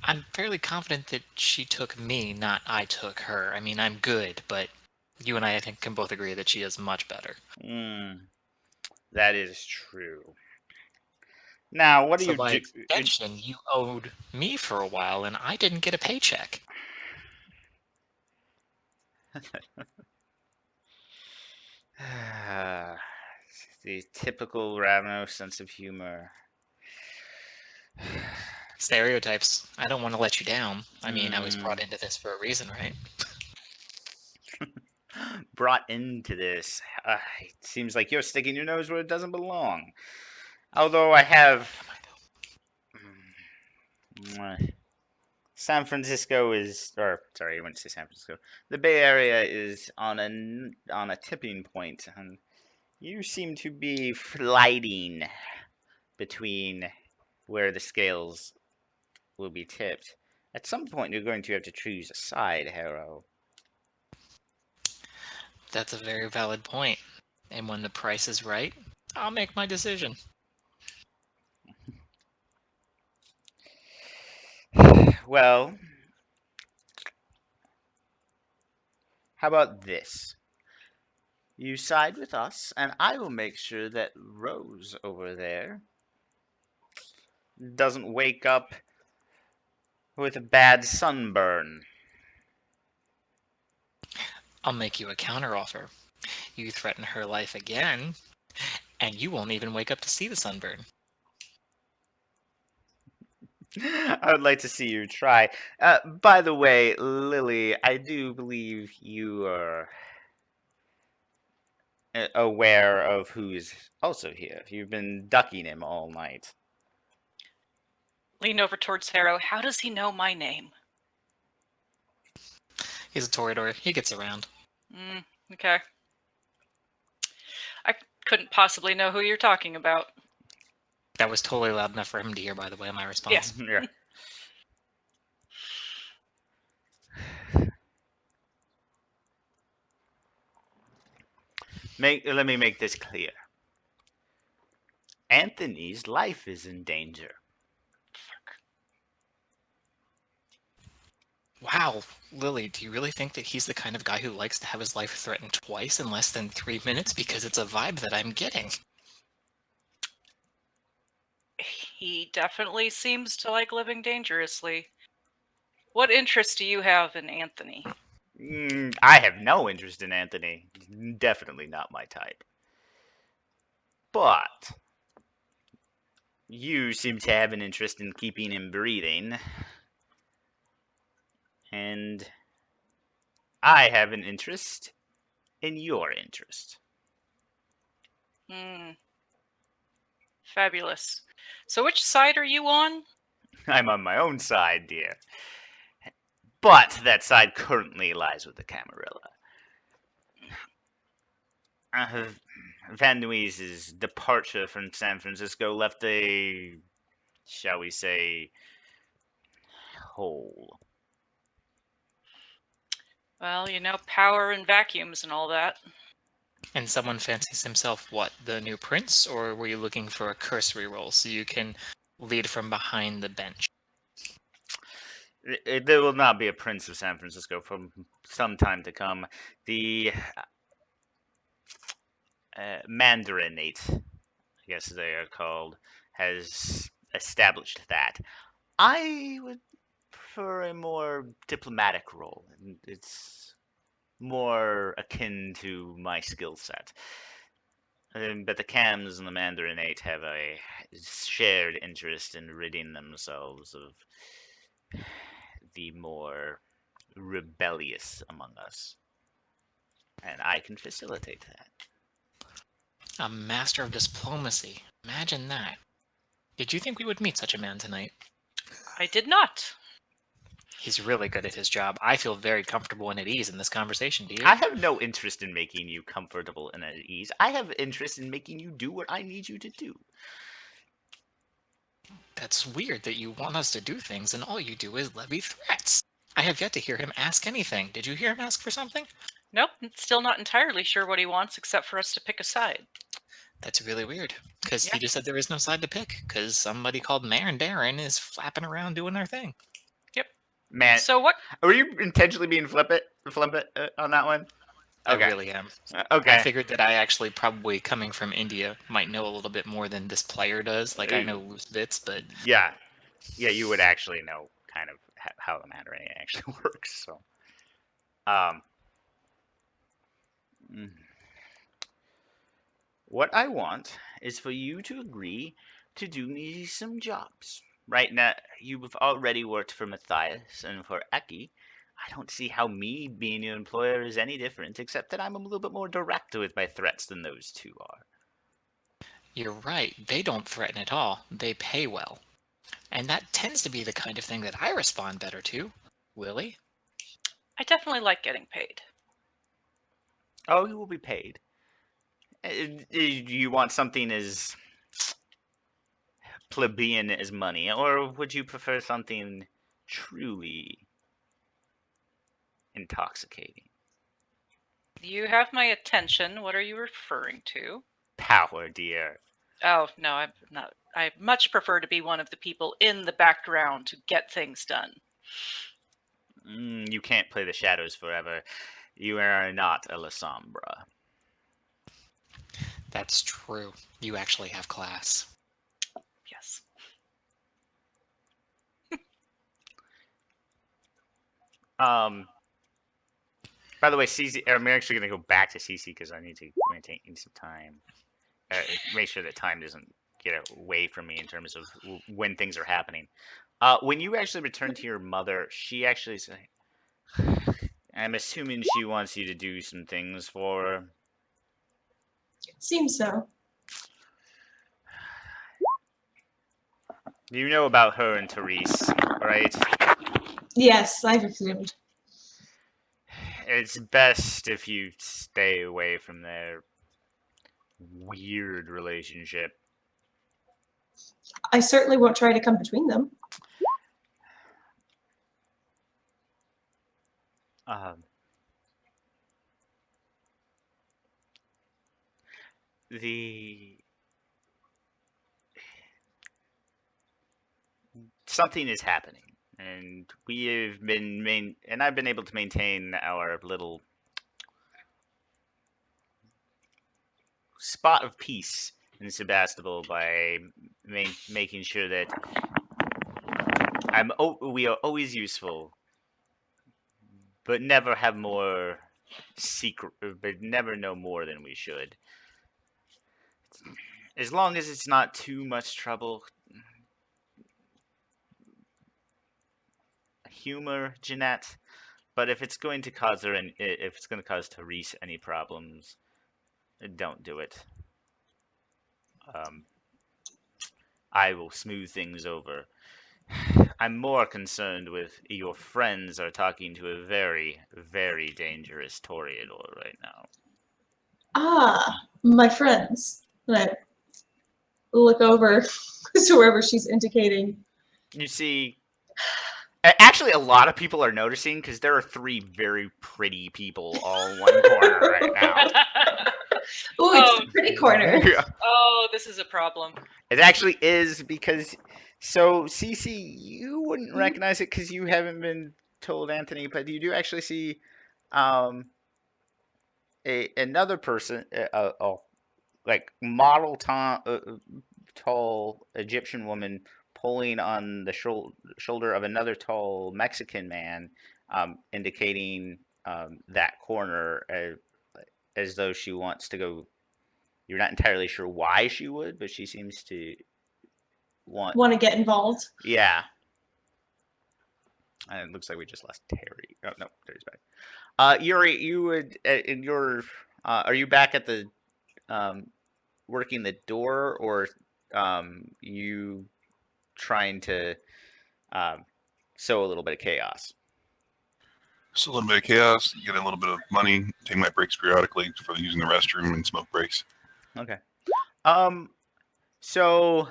I'm fairly confident that she took me, not I took her. I mean, I'm good, but you and I think, can both agree that she is much better. That is true. Now, what do So you by do? extension, you owed me for a while, and I didn't get a paycheck. The typical Ravno sense of humor. Stereotypes. I don't want to let you down. I mean, I was brought into this for a reason, right? Brought into this. It seems like you're sticking your nose where it doesn't belong. Although I have... San Francisco is... Or, sorry, I went to say San Francisco. The Bay Area is on a tipping point, and you seem to be flighting between where the scales will be tipped. At some point, you're going to have to choose a side, Harrow. That's a very valid point. And when the price is right, I'll make my decision. Well, how about this? You side with us, and I will make sure that Rose over there doesn't wake up with a bad sunburn. I'll make you a counteroffer. You threaten her life again, and you won't even wake up to see the sunburn. I would like to see you try. By the way, Lily, I do believe you are aware of who's also here. You've been ducking him all night. Lean over towards Harrow. How does he know my name? He's a Toreador. He gets around. Okay. I couldn't possibly know who you're talking about. That was totally loud enough for him to hear, by the way, my response. Yes. Yeah. Let me make this clear. Anthony's life is in danger. Wow, Lily, do you really think that he's the kind of guy who likes to have his life threatened twice in less than 3 minutes? Because it's a vibe that I'm getting. He definitely seems to like living dangerously. What interest do you have in Anthony? I have no interest in Anthony. Definitely not my type. But you seem to have an interest in keeping him breathing. And I have an interest in your interest. Fabulous. So which side are you on? I'm on my own side, dear. But that side currently lies with the Camarilla. Van Nuys's departure from San Francisco left a, shall we say, hole. Well, you know, power and vacuums and all that. And someone fancies himself what, the new prince, or were you looking for a cursory role so you can lead from behind the bench? There will not be a Prince of San Francisco for some time to come. The Mandarinate, I guess they are called, has established that. I would prefer a more diplomatic role. It's more akin to my skill set. But the Cams and the Mandarinate have a shared interest in ridding themselves of the more rebellious among us. And I can facilitate that. A master of diplomacy. Imagine that. Did you think we would meet such a man tonight? I did not. He's really good at his job. I feel very comfortable and at ease in this conversation, do you? I have no interest in making you comfortable and at ease. I have interest in making you do what I need you to do. That's weird that you want us to do things and all you do is levy threats. I have yet to hear him ask anything. Did you hear him ask for something? Nope, still not entirely sure what he wants except for us to pick a side. That's really weird. Because Yeah. he just said there is no side to pick. Because somebody called Mayor and Darren is flapping around doing their thing. Man, So what? were you intentionally being flippant on that one? Okay. I really am. Okay. I figured that I actually probably coming from India might know a little bit more than this player does. Like I know loose bits, but Yeah, you would actually know kind of how the Mandarin actually works. So, mm. What I want is for you to agree to do me some jobs. Right now, you've already worked for Matthias and for Eki. I don't see how me being your employer is any different, except that I'm a little bit more direct with my threats than those two are. you're right. They don't threaten at all. They pay well. And that tends to be the kind of thing that I respond better to. Willie? I definitely like getting paid. Oh, you will be paid. Do you want something as plebeian as money, or would you prefer something truly intoxicating? You have my attention. What are you referring to? Power, dear. Oh, no, I'm not. I much prefer to be one of the people in the background to get things done. You can't play the shadows forever. You are not a Lasombra. That's true. You actually have class. Yes. By the way, CC, I'm actually going to go back to CC because I need to maintain some time. Make sure that time doesn't get away from me in terms of when things are happening. When you actually return to your mother, she actually said, I'm assuming she wants you to do some things for her. Seems so. You know about her and Therese, right? Yes, I've assumed. It's best if you stay away from their weird relationship. I certainly won't try to come between them. Something is happening, and I've been able to maintain our little spot of peace in Sebastopol by making sure that we are always useful, but never have more secret, but never know more than we should. As long as it's not too much trouble. Humor, Jeanette, but if it's going to cause her if it's going to cause Therese any problems, don't do it. I will smooth things over. I'm more concerned with your friends are talking to a very, very dangerous Toreador right now. Ah, my friends. And I look over to wherever she's indicating. You see, actually, a lot of people are noticing because there are 3 very pretty people all in one corner right now. kitty corner. Yeah. Oh, this is a problem. It actually is because so Cece, you wouldn't recognize it because you haven't been told, Anthony, but you do actually see um another person, like model tall Egyptian woman pulling on the shoulder of another tall Mexican man, indicating that corner as though she wants to go. You're not entirely sure why she would, but she seems to want. Want to get involved? Yeah. And it looks like we just lost Terry. Oh no, Terry's back. Yuri, you would in your. Are you back at the working the door, or you trying to sow a little bit of chaos? So a little bit of chaos, get a little bit of money, take my breaks periodically for using the restroom and smoke breaks. Okay. So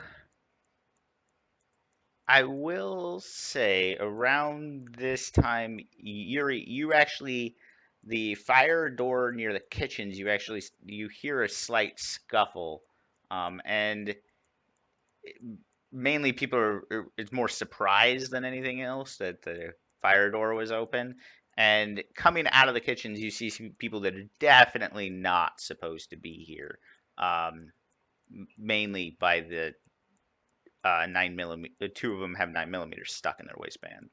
I will say around this time, Yuri, you actually the fire door near the kitchens. You hear a slight scuffle, and mainly people it's more surprised than anything else that the fire door was open. And coming out of the kitchens, you see some people that are definitely not supposed to be here. Mainly by the 9mm. The two of them have 9mm stuck in their waistband.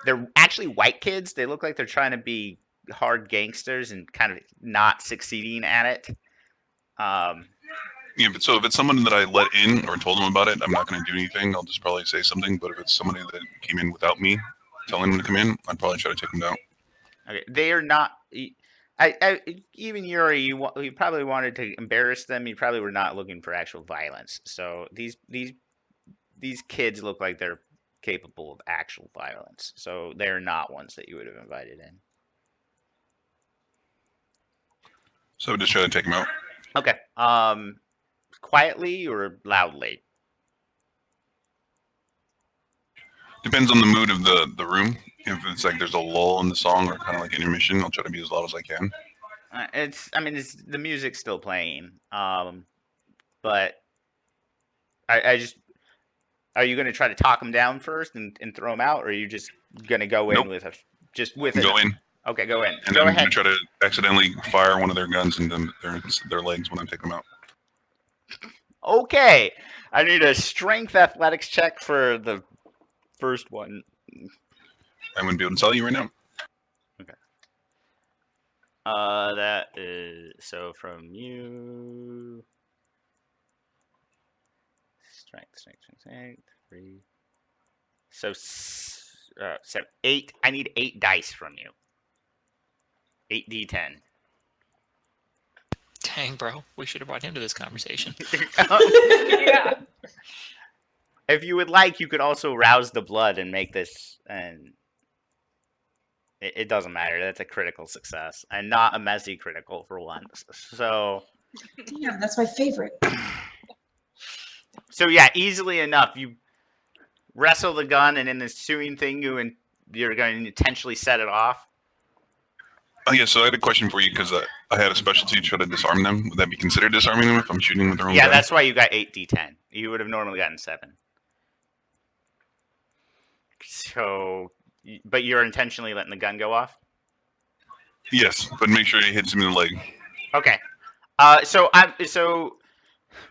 They're actually white kids. They look like they're trying to be hard gangsters and kind of not succeeding at it. Yeah, but so if it's someone that I let in or told them about it, I'm not going to do anything. I'll just probably say something. But if it's somebody that came in without me telling them to come in, I'd probably try to take them down. Okay, they are not. Even Yuri, you probably wanted to embarrass them. You probably were not looking for actual violence. So these kids look like they're capable of actual violence. So they're not ones that you would have invited in. So I would just try to take them out. Okay. Quietly or loudly? Depends on the mood of the room. If it's like there's a lull in the song or kind of like intermission, I'll try to be as loud as I can. It's the music's still playing. But I just, are you going to try to talk them down first and throw them out, or are you just going to go in Nope. with Go in, Okay, go in. and Go then I'm ahead. going to try to accidentally fire one of their guns into their legs when I take them out. Okay, I need a strength athletics check for the first one. I wouldn't be able to tell you right now. That is so from you. Strength. 3. So 8. I need 8 dice from you. 8d10. Dang, bro, we should have brought him to this conversation. Yeah. If you would like, you could also rouse the blood and make this, and it doesn't matter. That's a critical success, and not a messy critical for once. So Damn, that's my favorite. So yeah, easily enough, you wrestle the gun, and in the ensuing thing, you're going to intentionally set it off. Oh yeah, so I had a question for you because I had a specialty to try to disarm them. Would that be considered disarming them if I'm shooting with their own Yeah, gun? that's why you got 8d10. You would have normally gotten 7. So, but you're intentionally letting the gun go off? Yes, but make sure it hits him in the leg. Okay. So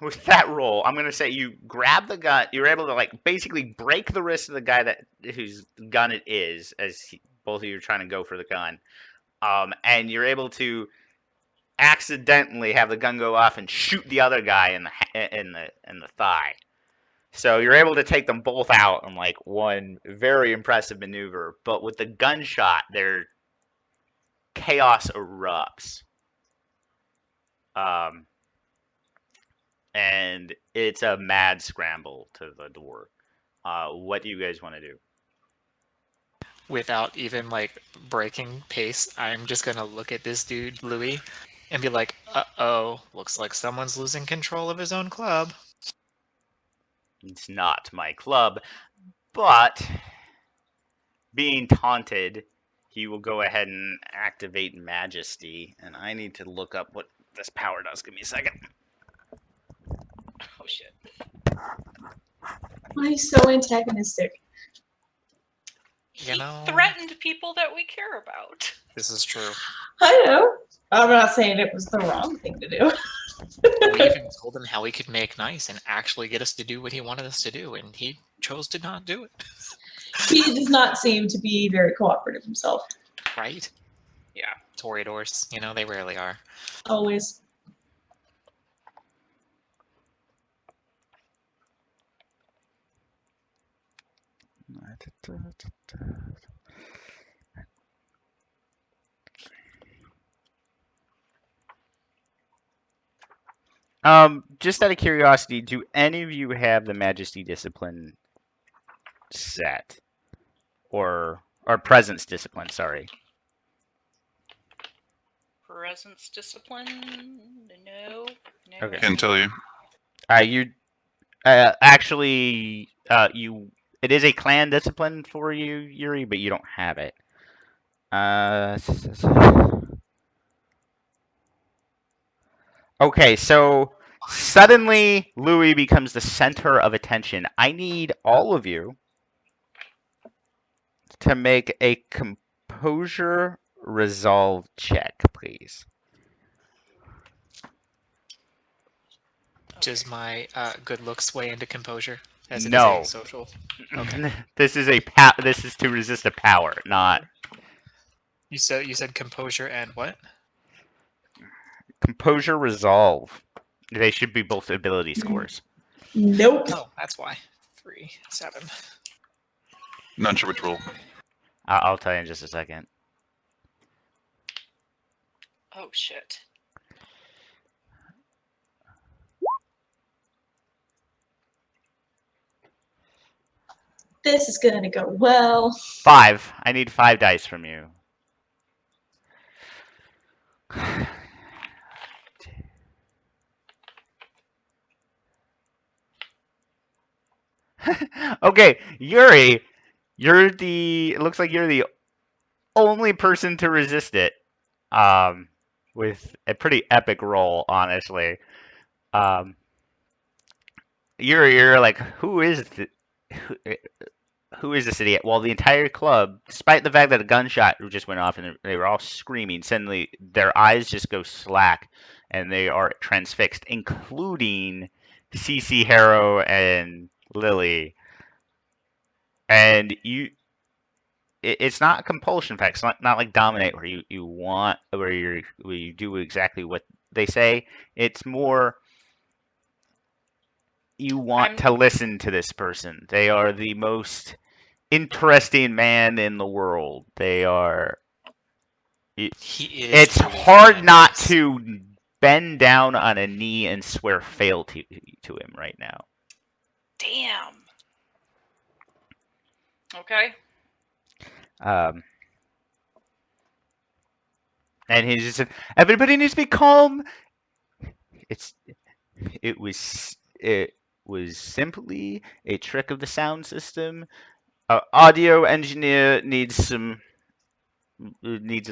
with that roll, I'm gonna say you grab the gun. You're able to basically break the wrist of the guy whose gun it is, both of you are trying to go for the gun. And you're able to accidentally have the gun go off and shoot the other guy in the thigh. So you're able to take them both out in one very impressive maneuver. But with the gunshot, their chaos erupts. And it's a mad scramble to the door. What do you guys want to do? Without even breaking pace, I'm just gonna look at this dude, Louis, and be like, "Uh-oh, looks like someone's losing control of his own club." It's not my club, but being taunted, he will go ahead and activate Majesty, and I need to look up what this power does. Give me a second. Oh shit. Why are you so antagonistic? You He know, threatened people that we care about. this is true. I know. I'm not saying it was the wrong thing to do. We even told him how he could make nice and actually get us to do what he wanted us to do, and he chose to not do it. He does not seem to be very cooperative himself. Right? Yeah. Toreadors, you know, they rarely are. Always. Just out of curiosity, do any of you have the Majesty Discipline set, or Presence Discipline? Sorry. Presence discipline? No. No. Okay. Can't tell you. You actually you it is a clan discipline for you, Yuri, but you don't have it. Okay, so suddenly Louis becomes the center of attention. I need all of you to make a composure resolve check, please. Does my good looks sway into composure as it is No. a social? Okay. This is this is to resist a power, not You said composure and what? composure resolve. They should be both ability scores. Nope. Oh, that's why. 3, 7. Not sure which role. I'll tell you in just a second. Oh shit. This is gonna go well. 5. I need 5 dice from you. Okay, Yuri, it looks like you're the only person to resist it. With a pretty epic roll, honestly. You're like, who is this idiot? Well, the entire club, despite the fact that a gunshot just went off and they were all screaming, suddenly their eyes just go slack and they are transfixed, including CC, Harrow, and Lily. And it's not a compulsion effect. It's not like Dominate where you do exactly what they say. It's more you want to listen to this person. They are the most interesting man in the world. They are. He is. It's truly hard not tremendous. to bend down on a knee and swear fealty to him right now. Damn. Okay. And he just said, "Everybody needs to be calm." It was simply a trick of the sound system. Audio engineer needs a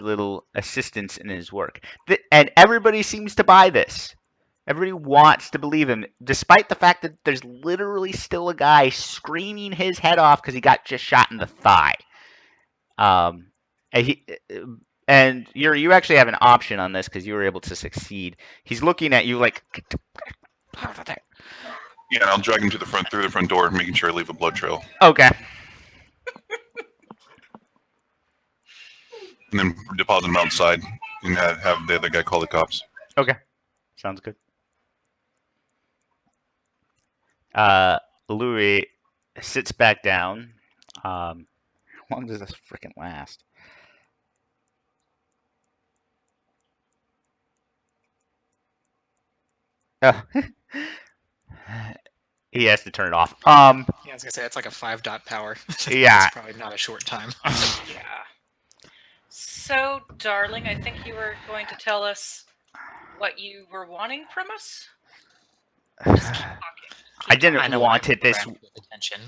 little assistance in his work, and everybody seems to buy this. Everybody wants to believe him, despite the fact that there's literally still a guy screaming his head off because he got just shot in the thigh. And you actually have an option on this because you were able to succeed. He's looking at you like. Yeah, and I'll drag him to through the front door, making sure I leave a blood trail, Okay. and then deposit him outside, and have the other guy call the cops. Okay. Sounds good. Louis sits back down. How long does this freaking last? Oh. He has to turn it off. Yeah, I was gonna say it's like a 5-dot power. Yeah. It's probably not a short time. Yeah. So, darling, I think you were going to tell us what you were wanting from us. Just keep talking. I didn't I know want I it this. grabbed with attention.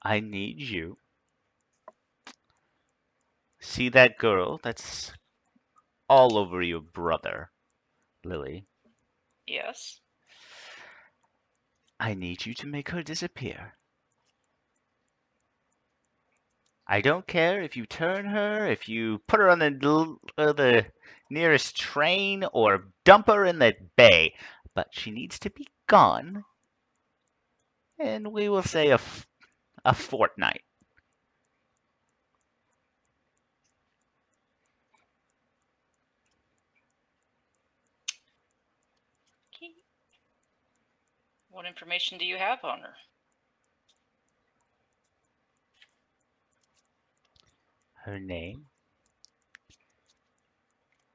I need you See that girl that's all over your brother, Lily? Yes. I need you to make her disappear. I don't care if you turn her, if you put her on the nearest train, or dump her in the bay, but she needs to be gone. And we will say a fortnight. Okay. What information do you have on her? Her name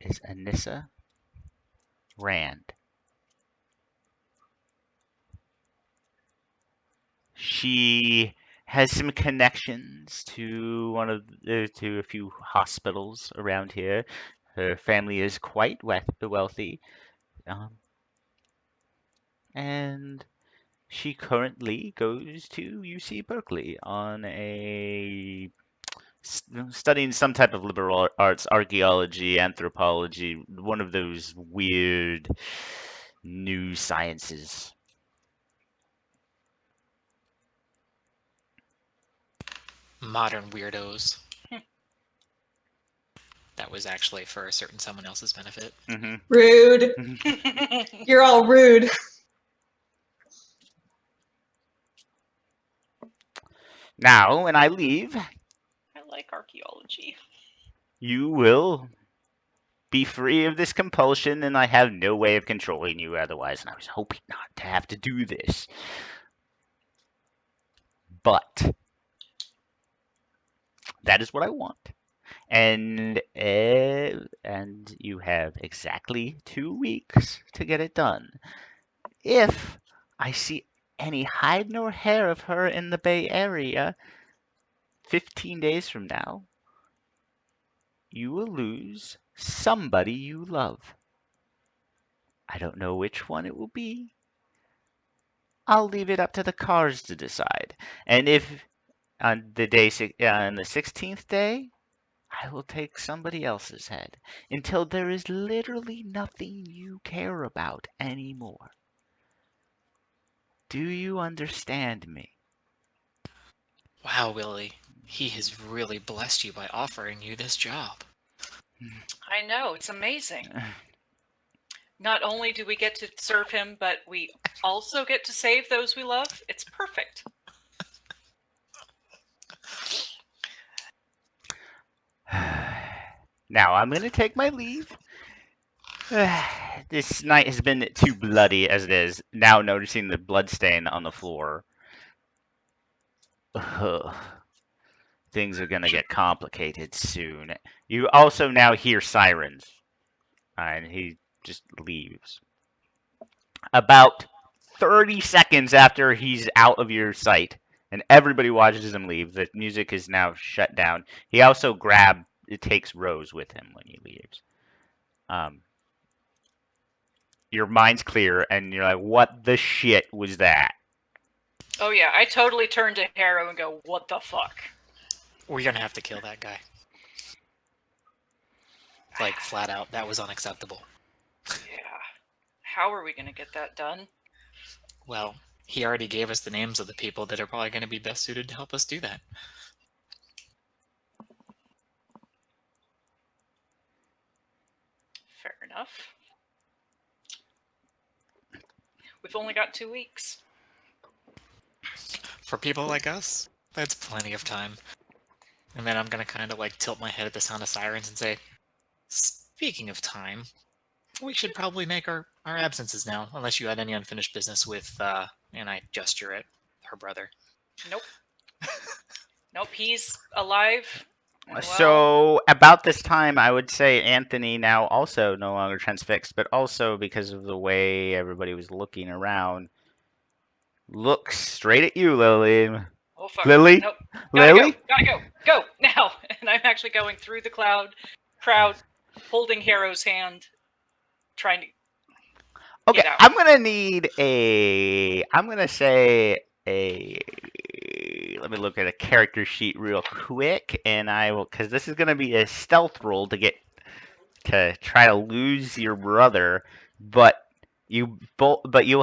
is Anissa Rand. She has some connections to to a few hospitals around here. Her family is quite wealthy, and she currently goes to UC Berkeley on a studying some type of liberal arts, archaeology, anthropology, one of those weird new sciences. Modern weirdos. That was actually for a certain someone else's benefit. Mm-hmm. Rude. You're all rude. Now, when I leave, I like archaeology. you will be free of this compulsion, and I have no way of controlling you otherwise, and I was hoping not to have to do this. But that is what I want. And you have exactly 2 weeks to get it done. If I see any hide nor hair of her in the Bay Area 15 days from now, you will lose somebody you love. I don't know which one it will be. I'll leave it up to the cards to decide. And if on the 16th day, I will take somebody else's head until there is literally nothing you care about anymore. Do you understand me? Wow, Willie. He has really blessed you by offering you this job. I know, it's amazing. Not only do we get to serve him, but we also get to save those we love. It's perfect. Now I'm going to take my leave. This night has been too bloody as it is. Now noticing the bloodstain on the floor. Ugh. Things are going to get complicated soon. You also now hear sirens. And he just leaves. About 30 seconds after he's out of your sight, and everybody watches him leave, the music is now shut down. He also takes Rose with him when he leaves. Your mind's clear, and you're like, what the shit was that? Oh yeah, I totally turn to Harrow and go, what the fuck? We're gonna have to kill that guy. Like, flat out, that was unacceptable. Yeah. How are we going to get that done? Well, he already gave us the names of the people that are probably going to be best suited to help us do that. Fair enough. We've only got 2 weeks. For people like us, that's plenty of time. And then I'm going to kind of like tilt my head at the sound of sirens and say, speaking of time, we should probably make our absences now, unless you had any unfinished business with, and I gesture at her brother. Nope. Nope, he's alive. Well, So about this time, I would say Anthony now also no longer transfixed, but also because of the way everybody was looking around, looks straight at you, Lily. oh fuck. Lily? Nope. Gotta Lily? go now. And I'm actually going through the crowd, holding Harrow's hand, trying to Okay, get out. I'm gonna need I'm gonna say let me look at a character sheet real quick, and I will, because this is going to be a stealth roll to try to lose your brother, but you'll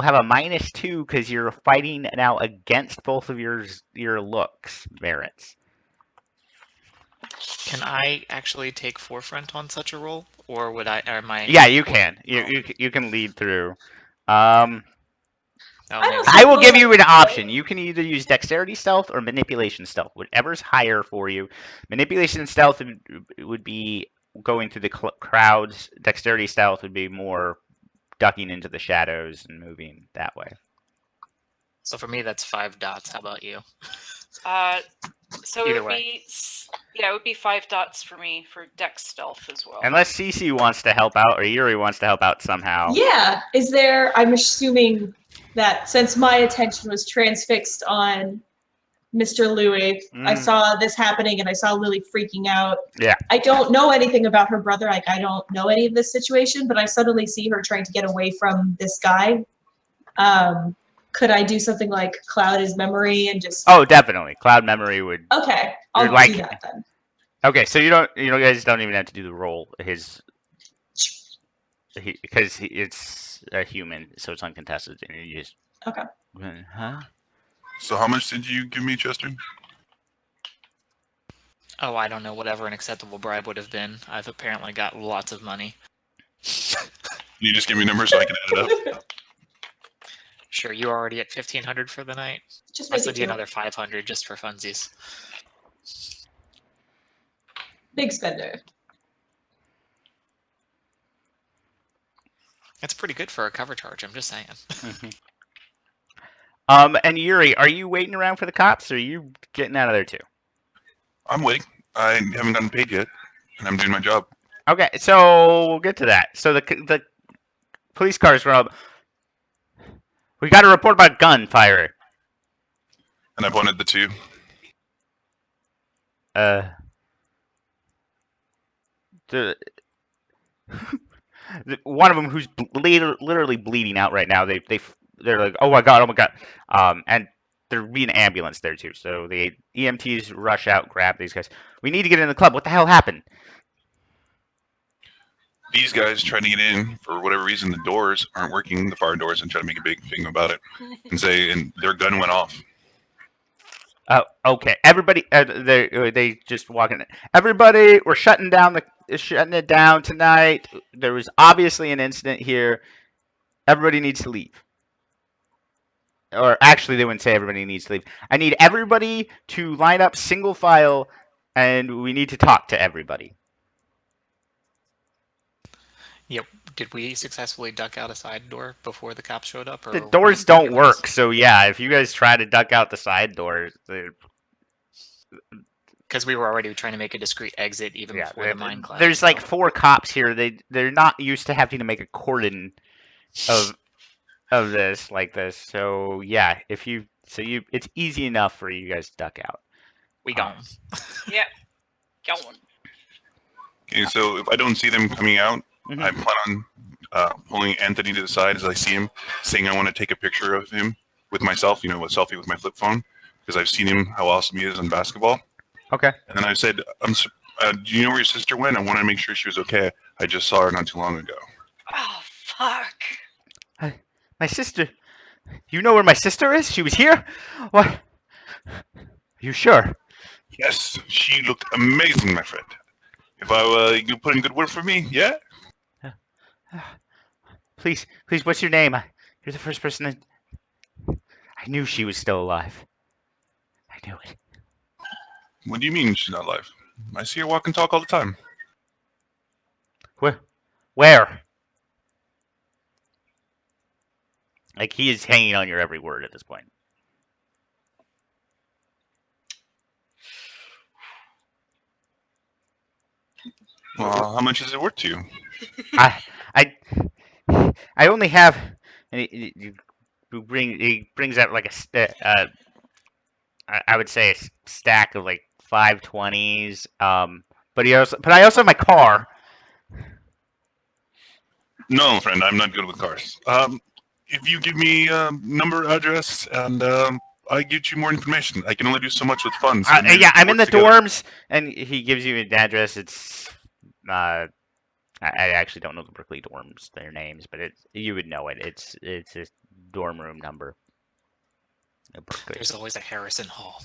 have a -2 because you're fighting now against both of your looks merits. Can I actually take forefront on such a roll, or would I? Or am I? Yeah, you can. You can lead through. Oh, I maybe- don't I will give Well, you an option. You can either use dexterity stealth or manipulation stealth, whatever's higher for you. Manipulation stealth would be going through the crowds. Dexterity stealth would be more ducking into the shadows and moving that way. So for me, that's 5 dots. How about you? So it Either would way. be it would be 5 dots for me for Dex Stealth as well. Unless Cece wants to help out or Yuri wants to help out somehow. Yeah. Is there? I'm assuming that since my attention was transfixed on Mr. Louis, I Mm. saw this happening and I saw Lily freaking out. Yeah. I don't know anything about her brother. Like I don't know any of this situation, but I suddenly see her trying to get away from this guy. Could I do something like cloud his memory and just? Oh, definitely. Cloud memory would. Okay, I'll You're like- do that then. Okay, so you guys don't even have to do the roll. Because it's a human, so it's uncontested, and you just. Okay. Huh? So how much did you give me, Chester? Oh, I don't know. Whatever an acceptable bribe would have been. I've apparently got lots of money. You just give me numbers so I can add it up. Sure, you're already at 1,500 for the night. Just I'll make it send you two. another 500 just for funsies. Big spender. That's pretty good for a cover charge. I'm just saying. And Yuri, are you waiting around for the cops, or are you getting out of there too? I'm waiting. I haven't gotten paid yet, and I'm doing my job. Okay, so we'll get to that. So the police cars were up. We got a report about gunfire. And I pointed the two. One of them who's literally bleeding out right now. They're like, oh my god. And there be an ambulance there too. So the EMTs rush out, grab these guys. We need to get in the club. What the hell happened? These guys trying to get in for whatever reason. The doors aren't working, the fire doors, and try to make a big thing about it and their gun went off. Oh, okay. Everybody, they just walk in. Everybody, we're shutting it down tonight. There was obviously an incident here. Everybody needs to leave. Or actually, they wouldn't say everybody needs to leave. I need everybody to line up single file, and we need to talk to everybody. Yep. Did we successfully duck out a side door before the cops showed up? Or The were we doors stuck don't in work, those? so yeah, if you guys try to duck out the side doors, Because we were already trying to make a discreet exit even before the mine cloud. there's like so- 4 cops here. They're not used to having to make a cordon of this like this. So yeah, it's easy enough for you guys to duck out. we gone. Yep. Going. Okay, so if I don't see them coming out, Mhm. I plan on pulling Anthony to the side as I see him, saying I want to take a picture of him with myself, a selfie with my flip phone, because I've seen him, how awesome he is in basketball. Okay. And then I said, do you know where your sister went? I want to make sure she was okay. I just saw her not too long ago. Oh fuck. My sister. You know where my sister is? She was here? What? Are you sure? Yes, she looked amazing, my friend. If you put in good word for me, yeah? Please, what's your name? You're the first person I knew she was still alive. I knew it. What do you mean she's not alive? I see her walk and talk all the time. Where? Like, he is hanging on your every word at this point. Well, how much is it worth to you? I only have, and he brings out like I would say a stack of like 520s. But I also have my car. No, friend, I'm not good with cars. If you give me number, address, and I get you more information. I can only do so much with funds. and they Yeah, I'm in work the together. dorms, and he gives you an address. It's I actually don't know the Berkeley dorms, their names, but you would know it. It's a dorm room number. At Berkeley. There's always a Harrison Hall.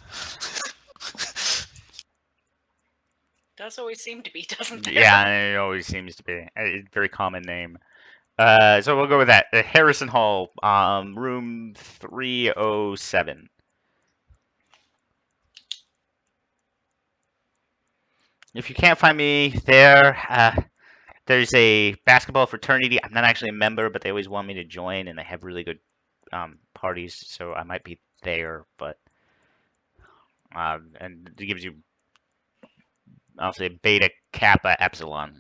Does always seem to be, doesn't there? Yeah, it always seems to be a very common name. So we'll go with that. Harrison Hall, room 307. If you can't find me there, there's a basketball fraternity. I'm not actually a member, but they always want me to join, and they have really good parties, so I might be there. But and it gives you, I'll say, Beta Kappa Epsilon.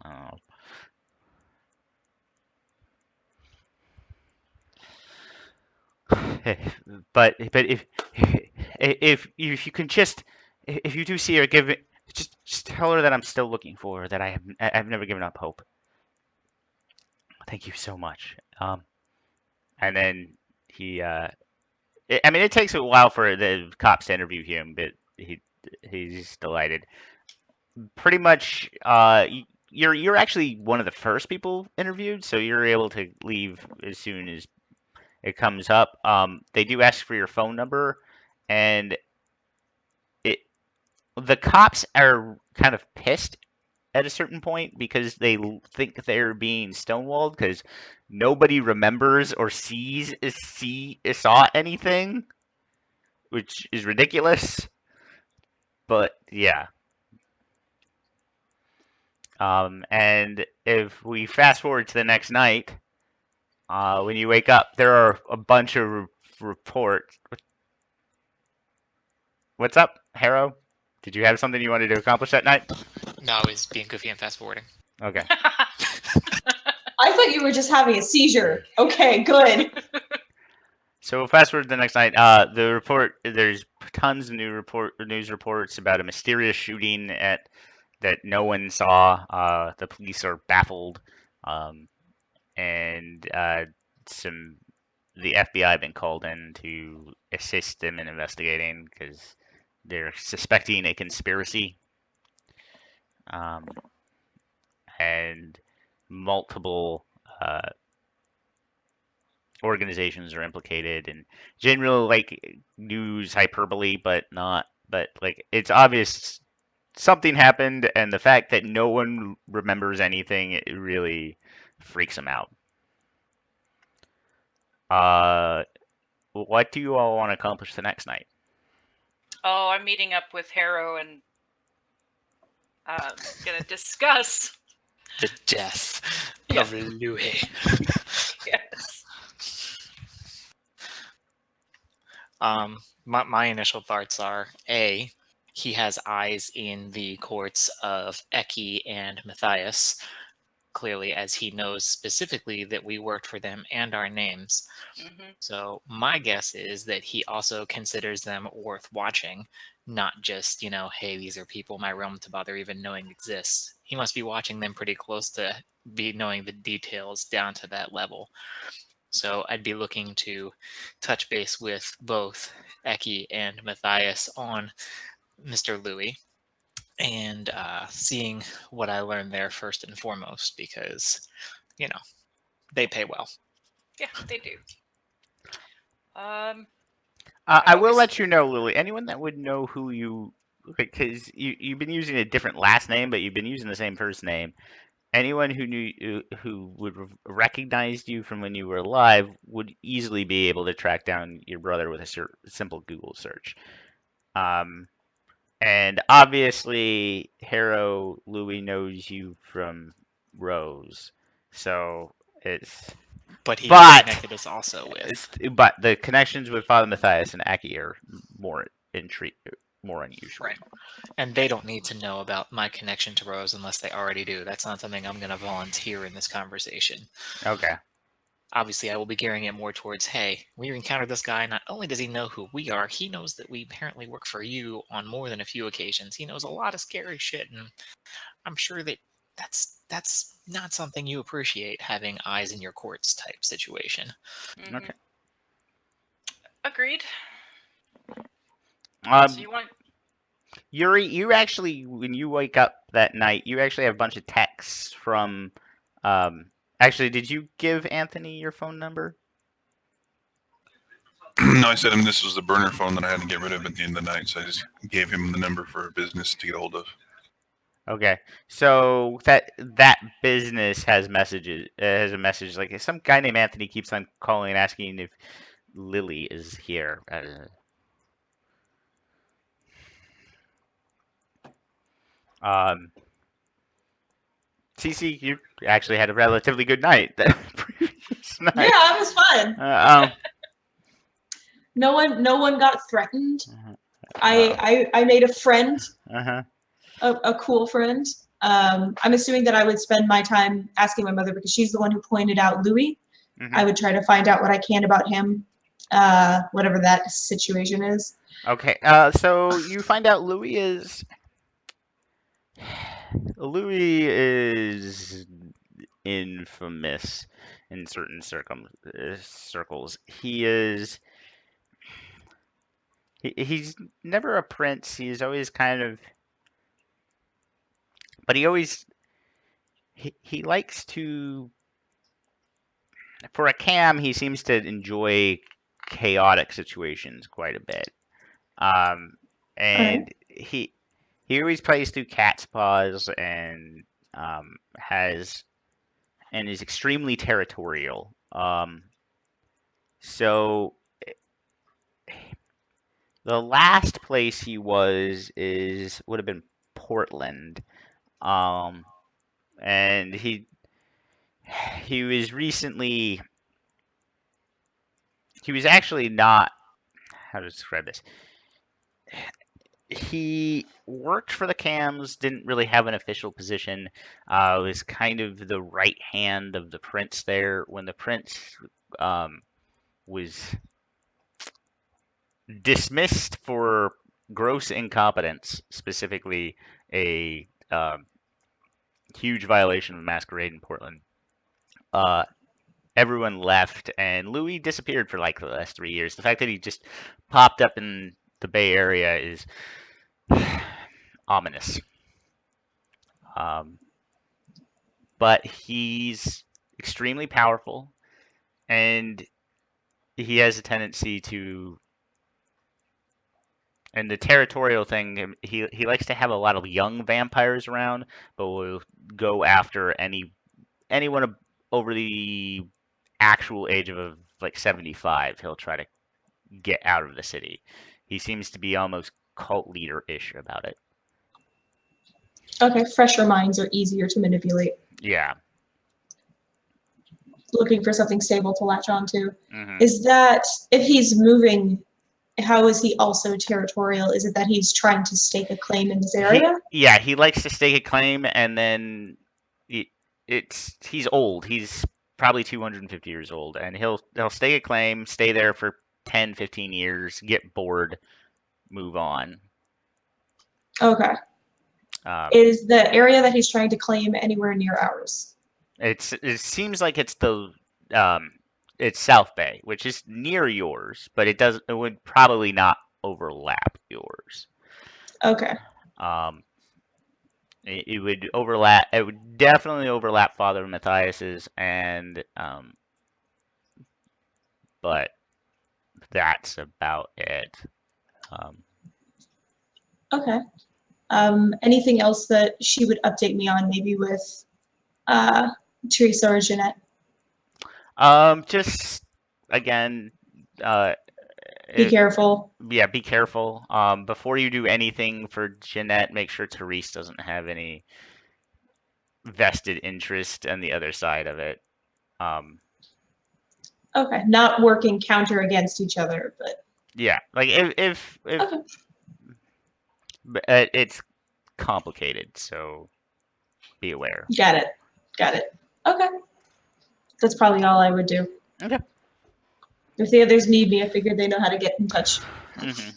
But if you can just, if you do see her, just tell her that I'm still looking for her, that I've never given up hope. Thank you so much. And then he I mean, it takes a while for the cops to interview him, but he's delighted. Pretty much, you're actually one of the first people interviewed, so you're able to leave as soon as it comes up. They do ask for your phone number, and the cops are kind of pissed at a certain point because they think they're being stonewalled because nobody remembers or saw anything, which is ridiculous. But yeah. And if we fast forward to the next night, when you wake up, there are a bunch of reports. What's up, Harrow? Did you have something you wanted to accomplish that night? No, I was being goofy and fast forwarding. Okay. I thought you were just having a seizure. Okay, good. So fast forward to the next night. The report. There's tons of news reports about a mysterious shooting that no one saw. The police are baffled, and the FBI have been called in to assist them in investigating because they're suspecting a conspiracy. And multiple organizations are implicated, and general news hyperbole, but like it's obvious something happened, and the fact that no one remembers anything, it really freaks them out. What do you all want to accomplish the next night? Oh, I'm meeting up with Harrow and gonna discuss. The death Yeah. of Louis. Yes. My initial thoughts are A, he has eyes in the courts of Eki and Matthias, clearly, as he knows specifically that we worked for them and our names. Hmm. So my guess is that he also considers them worth watching, not just, hey, these are people my realm to bother even knowing exists. He must be watching them pretty close to be knowing the details down to that level. So I'd be looking to touch base with both Eki and Matthias on Mr. Louis and seeing what I learned there first and foremost, because, they pay well. Yeah, they do. I will always- let you know, Lily. Anyone that would know who you, because you've been using a different last name, but you've been using the same first name. Anyone who knew who would recognize you from when you were alive would easily be able to track down your brother with a simple Google search. And obviously, Harrow Louis knows you from Rose, so it's. But he But- connected us also with. But the connections with Father Matthias and Aki are more unusual. Right. And they don't need to know about my connection to Rose unless they already do. That's not something I'm going to volunteer in this conversation. Okay. Obviously, I will be gearing it more towards, hey, we encountered this guy. Not only does he know who we are, he knows that we apparently work for you on more than a few occasions. He knows a lot of scary shit, and I'm sure that that's not something you appreciate, having eyes in your courts type situation. Mhm. Okay. Agreed. So you want Yuri, you actually, when you wake up that night, you actually have a bunch of texts from. Actually, did you give Anthony your phone number? No, I said him this was the burner phone that I had to get rid of at the end of the night, so I just gave him the number for a business to get a hold of. Okay, so that business has messages. Has a message like some guy named Anthony keeps on calling and asking if Lily is here. CC, you actually had a relatively good night that previous night. Yeah, it was fun. No one got threatened. I made a friend, Uh-huh. a cool friend. I'm assuming that I would spend my time asking my mother because she's the one who pointed out Louis. Mhm. I would try to find out what I can about him, whatever that situation is. Okay, so you find out Louis is infamous in certain circles. He's never a prince. He's always kind of, but he likes to. For a cam, he seems to enjoy chaotic situations quite a bit. And he always plays through cat's paws and is extremely territorial. So the last place he would have been Portland. And he was recently he was actually not how to describe this. He worked for the Cams, didn't really have an official position. Was kind of the right hand of the prince there when the prince was dismissed for gross incompetence, specifically a huge violation of masquerade in Portland. Everyone left, and Louis disappeared for like the last 3 years. The fact that he just popped up in the Bay Area is ominous. But he's extremely powerful, and he has a tendency to. And the territorial thing, he likes to have a lot of young vampires around, but will go after anyone over the actual age of like 75. He'll try to get out of the city. He seems to be almost cult leader-ish about it. Okay, fresher minds are easier to manipulate. Yeah. Looking for something stable to latch onto. Mhm. Is that if he's moving, how is he also territorial? Is it that he's trying to stake a claim in this area? He likes to stake a claim, and then he's old. He's probably 250 years old, and he'll stake a claim, stay there for 10, 15 years, get bored, move on. Okay. Is the area that he's trying to claim anywhere near ours? It seems like it's it's South Bay, which is near yours, but it would probably not overlap yours. Okay. It would overlap. It would definitely overlap Father Matthias's, and but that's about it. Okay. Anything else that she would update me on, maybe with Teresa or Jeanette? Just again, Be careful. Yeah, be careful. Before you do anything for Jeanette, make sure Therese doesn't have any vested interest on the other side of it. Okay, not working counter against each other, but yeah, like if okay. But it's complicated, so be aware. Got it. Okay. That's probably all I would do. Okay. If the others need me, I figured they know how to get in touch. Mm-hmm.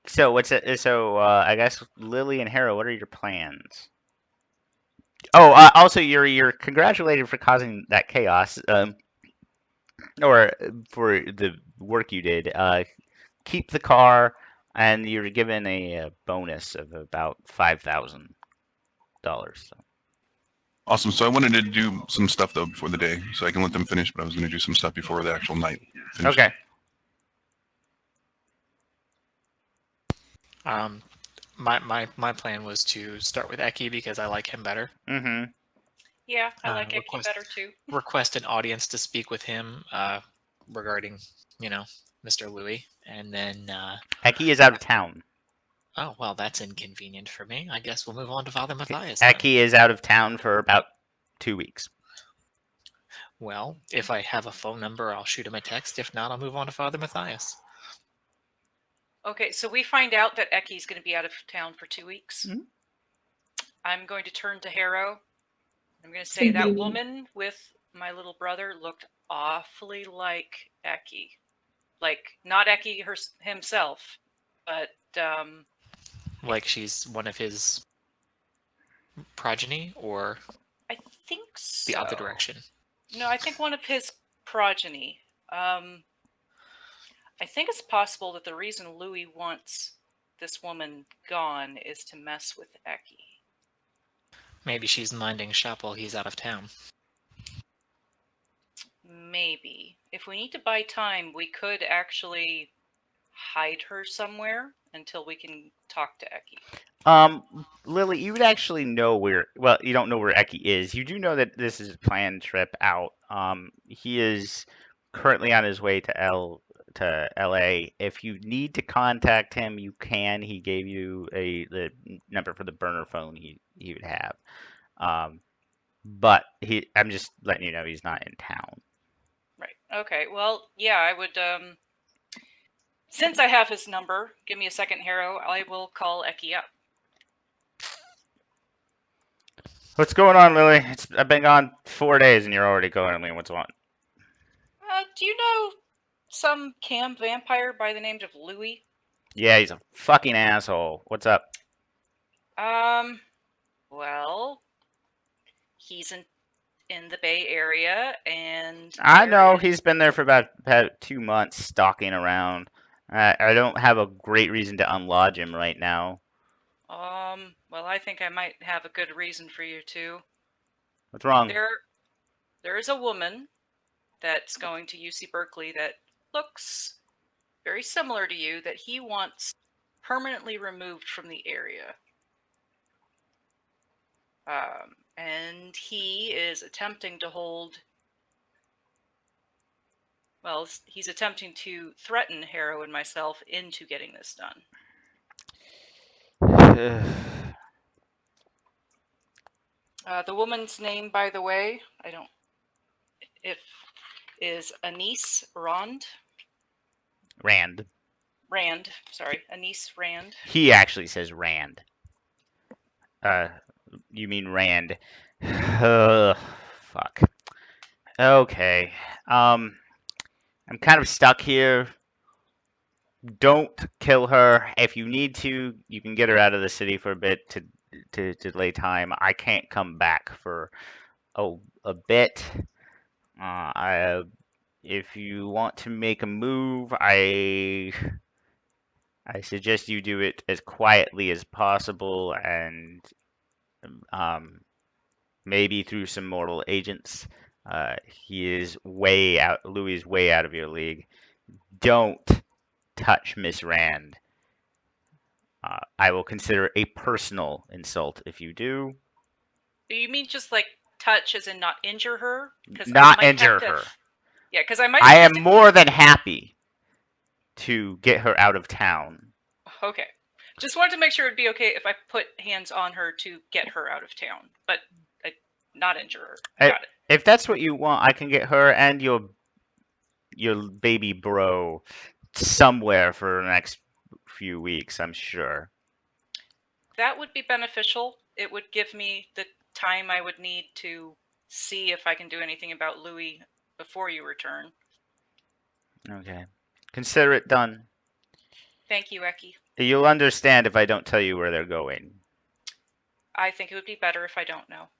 So I guess Lily and Hera, what are your plans? Oh, also you're congratulated for causing that chaos. or for the work you did, keep the car, and you're given a bonus of about $5,000. So. Awesome. So I wanted to do some stuff though before the day, so I can let them finish. But I was going to do some stuff before the actual night finishes. Okay. My plan was to start with Eki because I like him better. Mm-hmm. Yeah, I like Eki request- better too. Request an audience to speak with him regarding, Mr. Louis, and then Eki is out of town. oh well, that's inconvenient for me. I guess we'll move on to Father Matthias. then. Eki is out of town for about 2 weeks. Well, if I have a phone number, I'll shoot him a text. If not, I'll move on to Father Matthias. Okay, so we find out that Eki's going to be out of town for 2 weeks. Mhm. I'm going to turn to Harrow. I'm going to say Hey, that baby. woman with my little brother looked awfully like Eki. Like, not Eki himself, but Like she's one of his progeny, or I think so. the other direction. No, I think one of his progeny. I think it's possible that the reason Louis wants this woman gone is to mess with Eki. Maybe she's minding shop while he's out of town. Maybe. If we need to buy time, we could actually hide her somewhere until we can talk to Eki. Lily, you would actually know where. Well, you don't know where Eki is. You do know that this is a planned trip out. He is currently on his way to LA. If you need to contact him, you can. He gave you the number for the burner phone he would have. But I'm just letting you know he's not in town. Right. Okay. Well, yeah, I would. Since I have his number, give me a second, Harrow. I will call Eki up. What's going on, Lily? I've been gone 4 days and you're already going, Lily. What's on? Do you know some cam vampire by the name of Louis? Yeah, he's a fucking asshole. What's up? Well, he's in the Bay Area, and I there know is- he's been there for about 2 months stalking around. I don't have a great reason to unlodge him right now. Well, I think I might have a good reason for you to. What's wrong? There is a woman that's going to UC Berkeley that looks very similar to you that he wants permanently removed from the area. And he is attempting to he's attempting to threaten Harrow and myself into getting this done. The woman's name, by the way, is Anise Rand. Rand. Sorry, Anise Rand. He actually says Rand. You mean Rand? Fuck. Okay. I'm kind of stuck here. Don't kill her. If you need to, you can get her out of the city for a bit to delay time. I can't come back for a bit. If you want to make a move, I suggest you do it as quietly as possible and maybe through some mortal agents. He is way out. Louis is way out of your league. Don't touch Miss Rand. I will consider a personal insult if you do. You mean just like touch as in not injure her? 'Cause I Not might have injure to- her. Yeah, because I might. I am physically- more than happy to get her out of town. Okay. Just wanted to make sure it'd be okay if I put hands on her to get her out of town, but not injure her. Got it. If that's what you want, I can get her and your baby bro somewhere for the next few weeks, I'm sure. That would be beneficial. It would give me the time I would need to see if I can do anything about Louis before you return. Okay. Consider it done. Thank you, Eki. You'll understand if I don't tell you where they're going. I think it would be better if I don't know.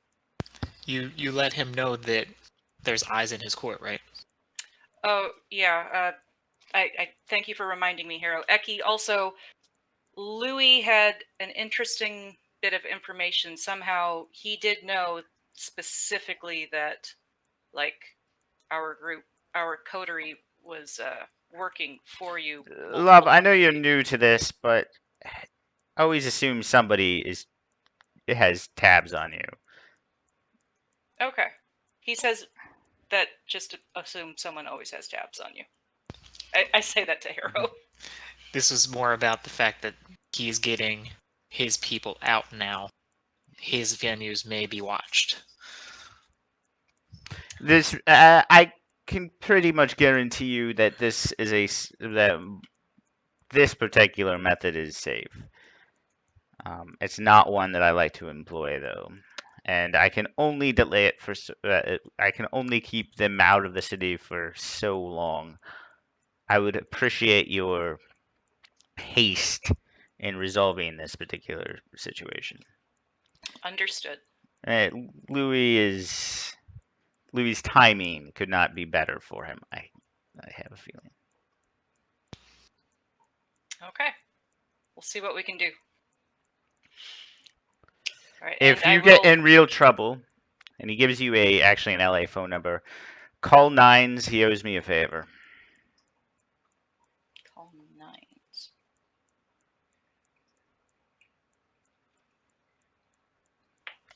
You let him know that there's eyes in his court, right? Oh, yeah. I thank you for reminding me, Hero. Eki, also, Louis had an interesting bit of information. Somehow he did know specifically that, like, our group, our coterie was working for you. Love, multiple I know you're times. new to this, but I always assume somebody has tabs on you. Okay. He says that just to assume someone always has tabs on you. I say that to Hero. This was more about the fact that he's getting his people out now. His venues may be watched. This I can pretty much guarantee you that this particular method is safe. It's not one that I like to employ though, and I can only delay it for I can only keep them out of the city for so long. I would appreciate your haste in resolving this particular situation. Understood. Uh, Louis' timing could not be better for him. I have a feeling. Okay. We'll see what we can do. All right. If and I you get will- in real trouble, and he gives you actually an LA phone number, call Nines. He owes me a favor. Call Nines.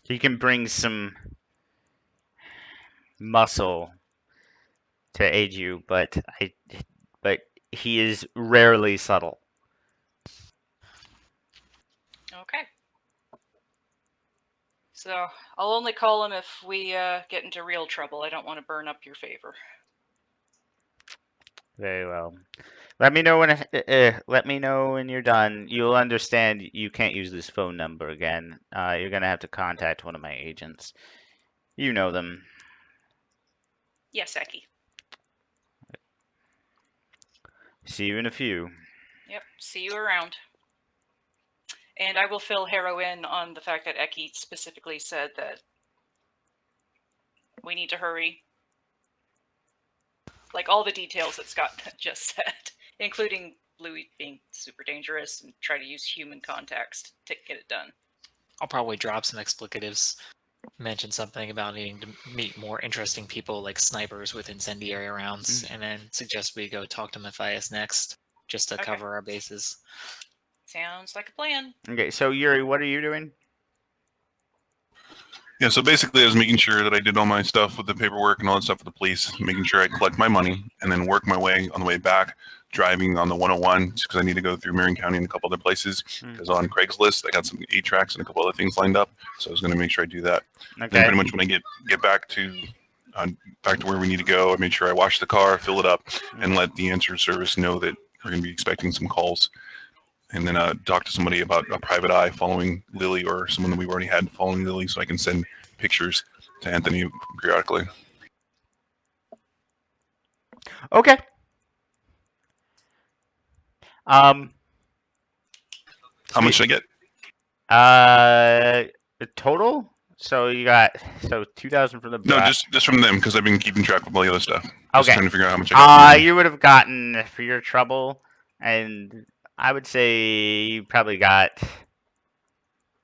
He can bring some muscle to aid you, but he is rarely subtle. Okay. So I'll only call him if we get into real trouble. I don't want to burn up your favor. Very well. Let me know when you're done. You'll understand you can't use this phone number again. You're gonna have to contact one of my agents. You know them. Yes, Eki. See you in a few. Yep. See you around. And I will fill Harrow in on the fact that Eki specifically said that we need to hurry. Like all the details that Scott just said, including Louis being super dangerous and try to use human contacts to get it done. I'll probably drop some explicatives, mention something about needing to meet more interesting people like snipers with incendiary rounds, and then suggest we go talk to Matthias next, just to Okay. cover our bases. Sounds like a plan. Okay, so Yuri, what are you doing? Yeah, so basically, I was making sure that I did all my stuff with the paperwork and all that stuff with the police, making sure I collect my money, and then work my way on the way back, driving on the 101 because I need to go through Marion County and a couple other places. Because on Craigslist, I got some 8-tracks and a couple other things lined up, so I was going to make sure I do that. And then Okay. pretty much when I get back to where we need to go, I made sure I wash the car, fill it up, and let the answer service know that we're going to be expecting some calls. And then talk to somebody about a private eye following Lily or someone that we've already had following Lily so I can send pictures to Anthony periodically. Okay. How much did I get? Total? So you got 2,000 from the No, just from them because I've been keeping track of all the other stuff. Just Okay. trying to figure out how much I got. from them. You would have gotten for your trouble, and I would say you probably got,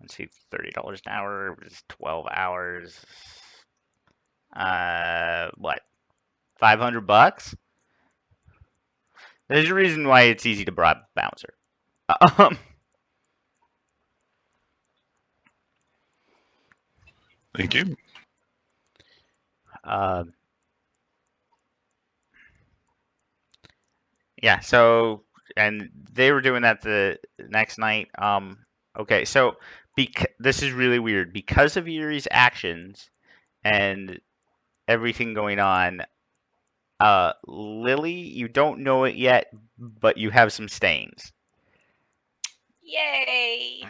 let's see, $30 an hour. It was 12 hours. What? $500? There's a reason why it's easy to bribe a bouncer. Thank you. Yeah, so, and they were doing that the next night. Okay, so this is really weird. Because of Yuri's actions and everything going on, Lily, you don't know it yet, but you have some stains. Yay!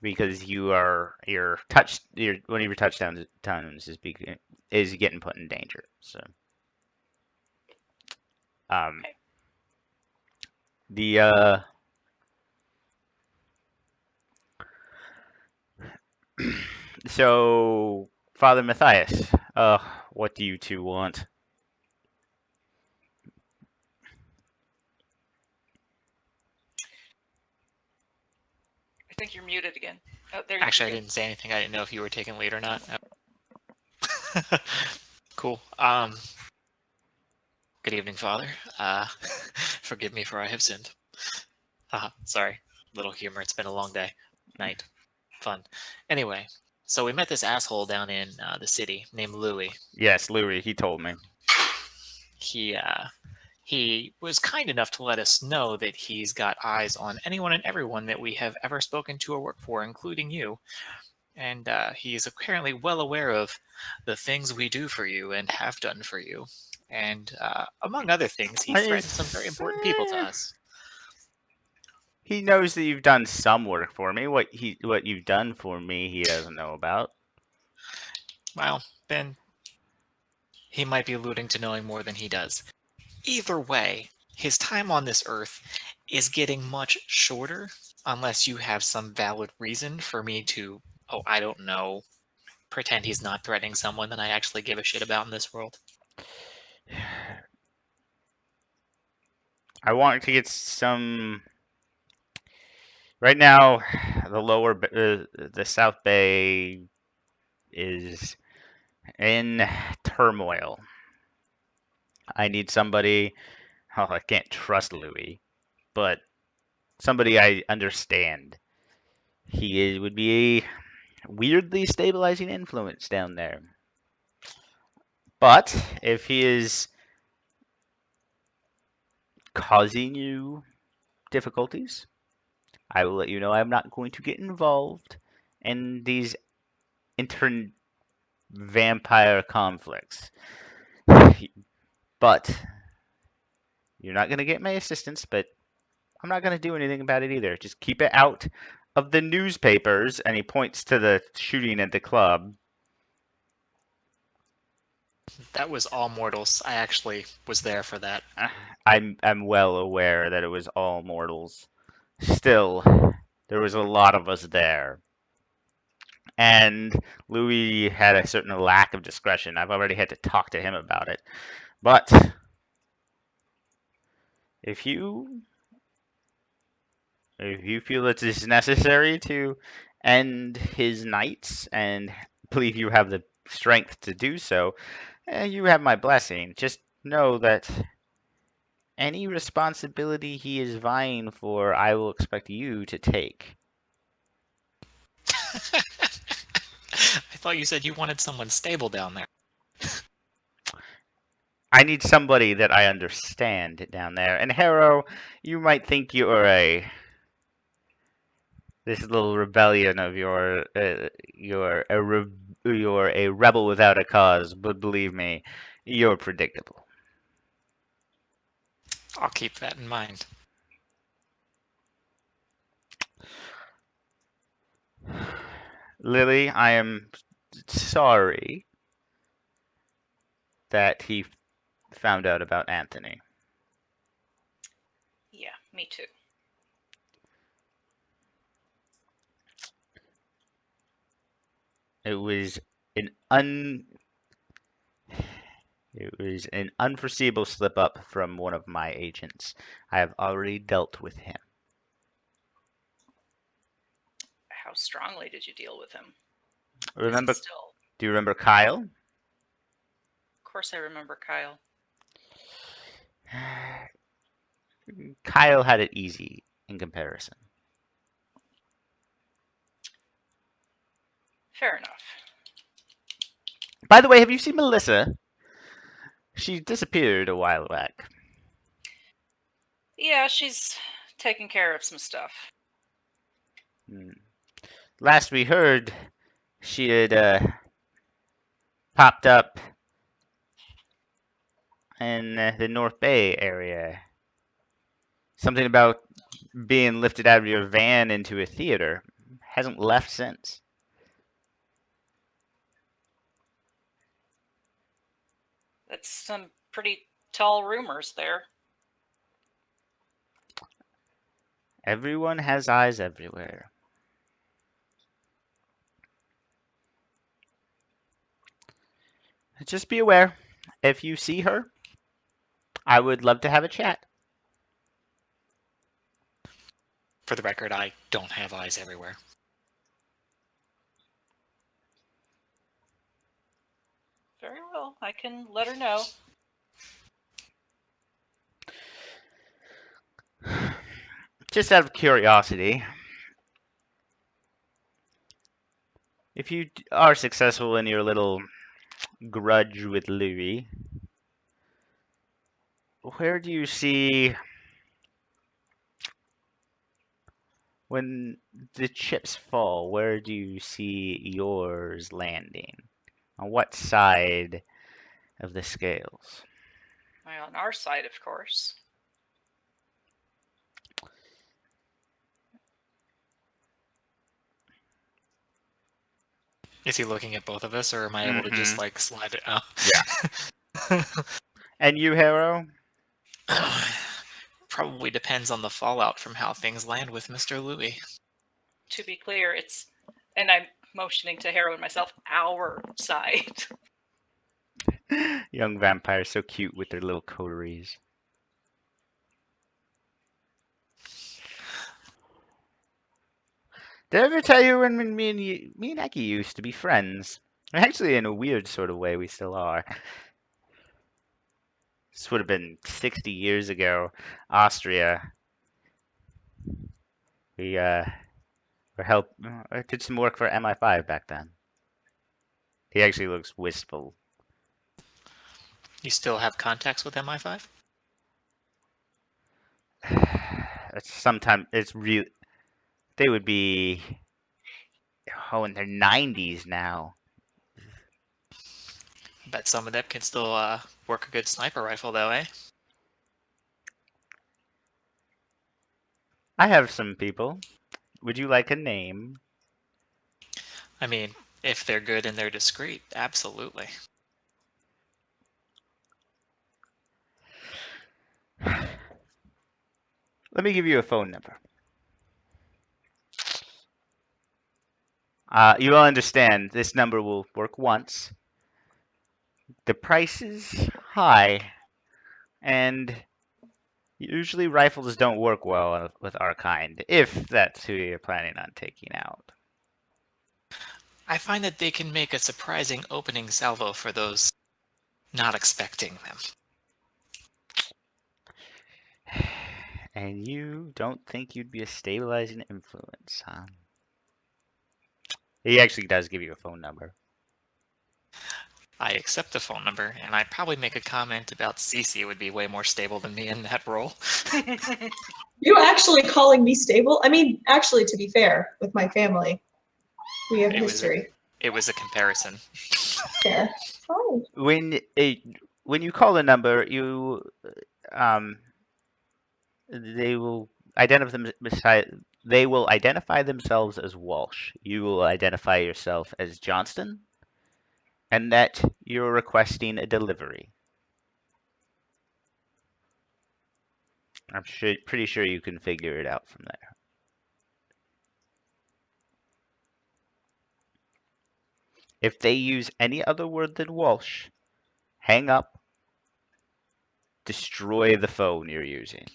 Because one of your touchdowns is getting put in danger. So, Okay. So, Father Matthias, what do you two want? think you're muted again. Oh, there you Actually, I go. didn't say anything. I didn't know if you were taking lead or not. Cool. Good evening, Father. Forgive me for I have sinned. Sorry. Little humor. It's been a long day. Night. Fun. Anyway, so we met this asshole down in the city named Louis. Yes, Louis, he told me. He was kind enough to let us know that he's got eyes on anyone and everyone that we have ever spoken to or worked for, including you. And he is apparently well aware of the things we do for you and have done for you. And among other things, he What threatened is- some very important people to us. He knows that you've done some work for me. What you've done for me, he doesn't know about. Well, then he might be alluding to knowing more than he does. Either way, his time on this earth is getting much shorter unless you have some valid reason for me to, oh, I don't know, pretend he's not threatening someone that I actually give a shit about in this world. I want to get some. Right now, the South Bay is in turmoil. I need somebody. Oh, I can't trust Louis, but somebody I understand. Would be a weirdly stabilizing influence down there. But if he is causing you difficulties, I will let you know I'm not going to get involved in these inter-vampire conflicts. But you're not going to get my assistance, but I'm not going to do anything about it either. Just keep it out of the newspapers. And he points to the shooting at the club. That was all mortals. I actually was there for that. I'm well aware that it was all mortals. Still, there was a lot of us there. And Louis had a certain lack of discretion. I've already had to talk to him about it. But if you feel it is necessary to end his nights and believe you have the strength to do so, you have my blessing. Just know that any responsibility he is vying for, I will expect you to take. I thought you said you wanted someone stable down there. I need somebody that I understand down there. And Harrow, you might think this little rebellion of you're a rebel without a cause, but believe me, you're predictable. I'll keep that in mind. Lily, I am sorry that he found out about Anthony. Yeah, me too. It was an unforeseeable slip up from one of my agents. I have already dealt with him. How strongly did you deal with him? Remember? Is he still? Do you remember Kyle? Of course, I remember Kyle. Kyle had it easy in comparison. Fair enough. By the way, have you seen Melissa? She disappeared a while back. Yeah, she's taking care of some stuff. Last we heard, she had popped up in the North Bay area. Something about being lifted out of your van into a theater. Hasn't left since. That's some pretty tall rumors there. Everyone has eyes everywhere. Just be aware, if you see her, I would love to have a chat. For the record, I don't have eyes everywhere. Very well. I can let her know. Just out of curiosity, if you are successful in your little grudge with Louis, where do you see when the chips fall? Where do you see yours landing? On what side of the scales? Well, on our side, of course. Is he looking at both of us, or am I able to just like slide it out? Yeah. And you, Harrow? Probably depends on the fallout from how things land with Mr. Louis. To be clear, it's, and I'm motioning to Harrow and myself, our side. Young vampires, so cute with their little coteries. Did I ever tell you when me and Eki used to be friends? Actually, in a weird sort of way, we still are. This would have been 60 years ago. Austria. We did some work for MI5 back then. He actually looks wistful. You still have contacts with MI5? Sometimes it's real. They would be in their 90s now. Bet some of them can still work a good sniper rifle, though, eh? I have some people. Would you like a name? I mean, if they're good and they're discreet, absolutely. Let me give you a phone number. You will understand this number will work once. The price is high, and usually rifles don't work well with our kind, if that's who you're planning on taking out. I find that they can make a surprising opening salvo for those not expecting them. And you don't think you'd be a stabilizing influence, huh? He actually does give you a phone number. I accept the phone number, and I'd probably make a comment about Cece would be way more stable than me in that role. You actually calling me stable? I mean, actually, to be fair, with my family, we have It was history. It was a comparison. Fair. Oh. When you call the number, they will identify themselves as Walsh. You will identify yourself as Johnston, and that you're requesting a delivery. I'm pretty sure you can figure it out from there. If they use any other word than Walsh, hang up, destroy the phone you're using.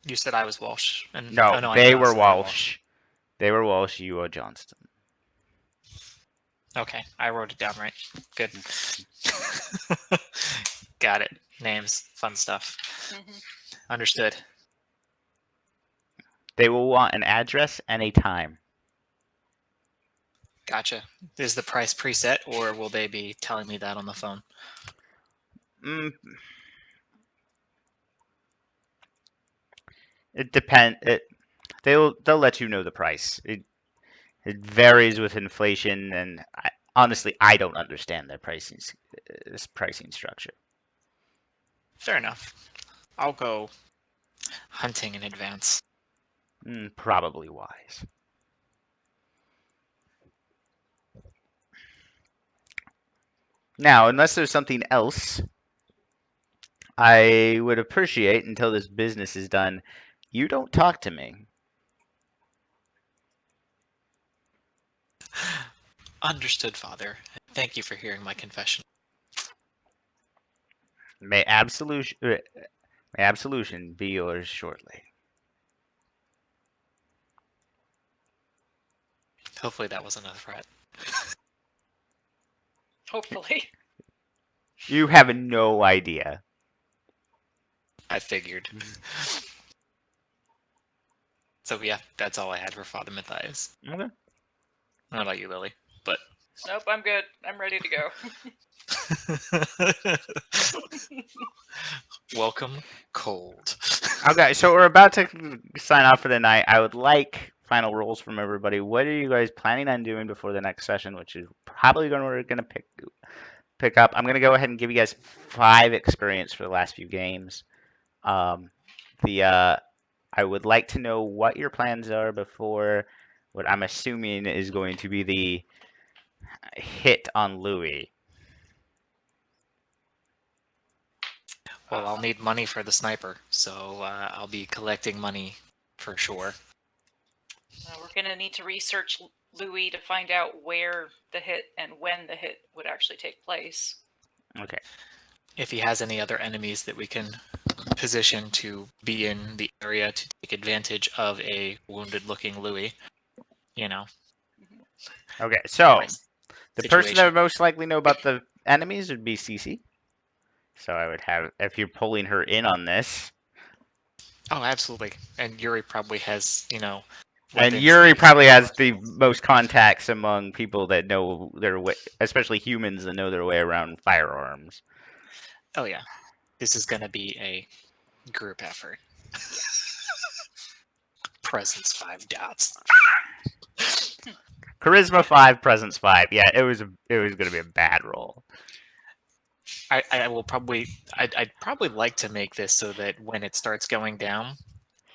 You said I was Walsh. And No, oh, no, I'm they were Johnston, I'm Walsh. They were Walsh, you are Johnston. Okay, I wrote it down right. Good. Got it. Names, fun stuff. Mhm. Understood. They will want an address and a time. Gotcha. Is the price preset, or will they be telling me that on the phone? It depends. They'll let you know the price. It varies with inflation, and honestly, I don't understand their pricing structure. Fair enough. I'll go hunting in advance. Probably wise. Now, unless there's something else, I would appreciate, until this business is done, you don't talk to me. Understood, Father. Thank you for hearing my confession. May absolution be yours shortly. Hopefully that wasn't a threat. Hopefully. You have no idea. I figured. So yeah, that's all I had for Father Matthias. Okay. I don't know about you, Lily, but Nope, I'm good. I'm ready to go. welcome, cold. Okay, so we're about to sign off for the night. I would like final rules from everybody. What are you guys planning on doing before the next session, which is probably we're gonna pick up. I'm gonna go ahead and give you guys 5 experience for the last few games. I would like to know what your plans are before what I'm assuming is going to be the hit on Louis. Well, I'll need money for the sniper, so I'll be collecting money for sure. We're going to need to research Louis to find out where the hit and when the hit would actually take place. Okay. If he has any other enemies that we can position to be in the area to take advantage of a wounded-looking Louis, you know. Okay, so my the person that situation. would most likely know about the enemies would be Cece. So I would have, if you're pulling her in on this, Oh, absolutely. And Yuri probably has, and weapons Yuri that- probably has the most contacts among people that know their way, especially humans that know their way around firearms. Oh yeah, this is gonna be a group effort. Presence 5 dots. Charisma 5, presence 5. Yeah, it was going to be a bad roll. I will probably I'd probably like to make this so that when it starts going down,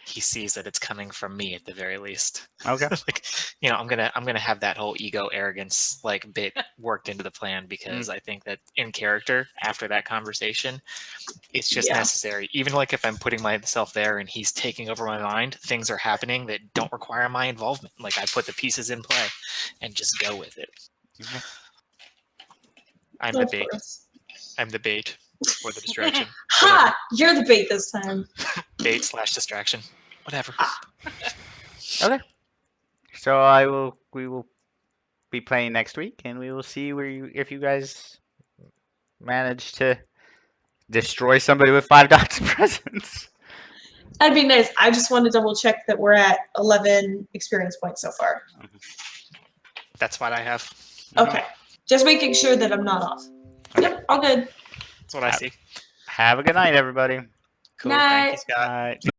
he sees that it's coming from me at the very least. Okay. Like, I'm gonna have that whole ego arrogance bit worked into the plan because I think that in character after that conversation, it's just Yeah. necessary. Even if I'm putting myself there and he's taking over my mind, things are happening that don't require my involvement. I put the pieces in play and just go with it. Mhm. I'm the Of bait. course. I'm the bait or the distraction. Ha! You're the bait this time. Bait/distraction. Whatever. Okay. So we will be playing next week, and we will see if you guys manage to destroy somebody with 5 dots of presence. That'd be nice. I just want to double check that we're at 11 experience points so far. That's what I have. Okay. Just making sure that I'm not off. Okay. Yep, all good. That's what I see. Have a good night, everybody. Cool. Thank you, Night. Scott. Bye.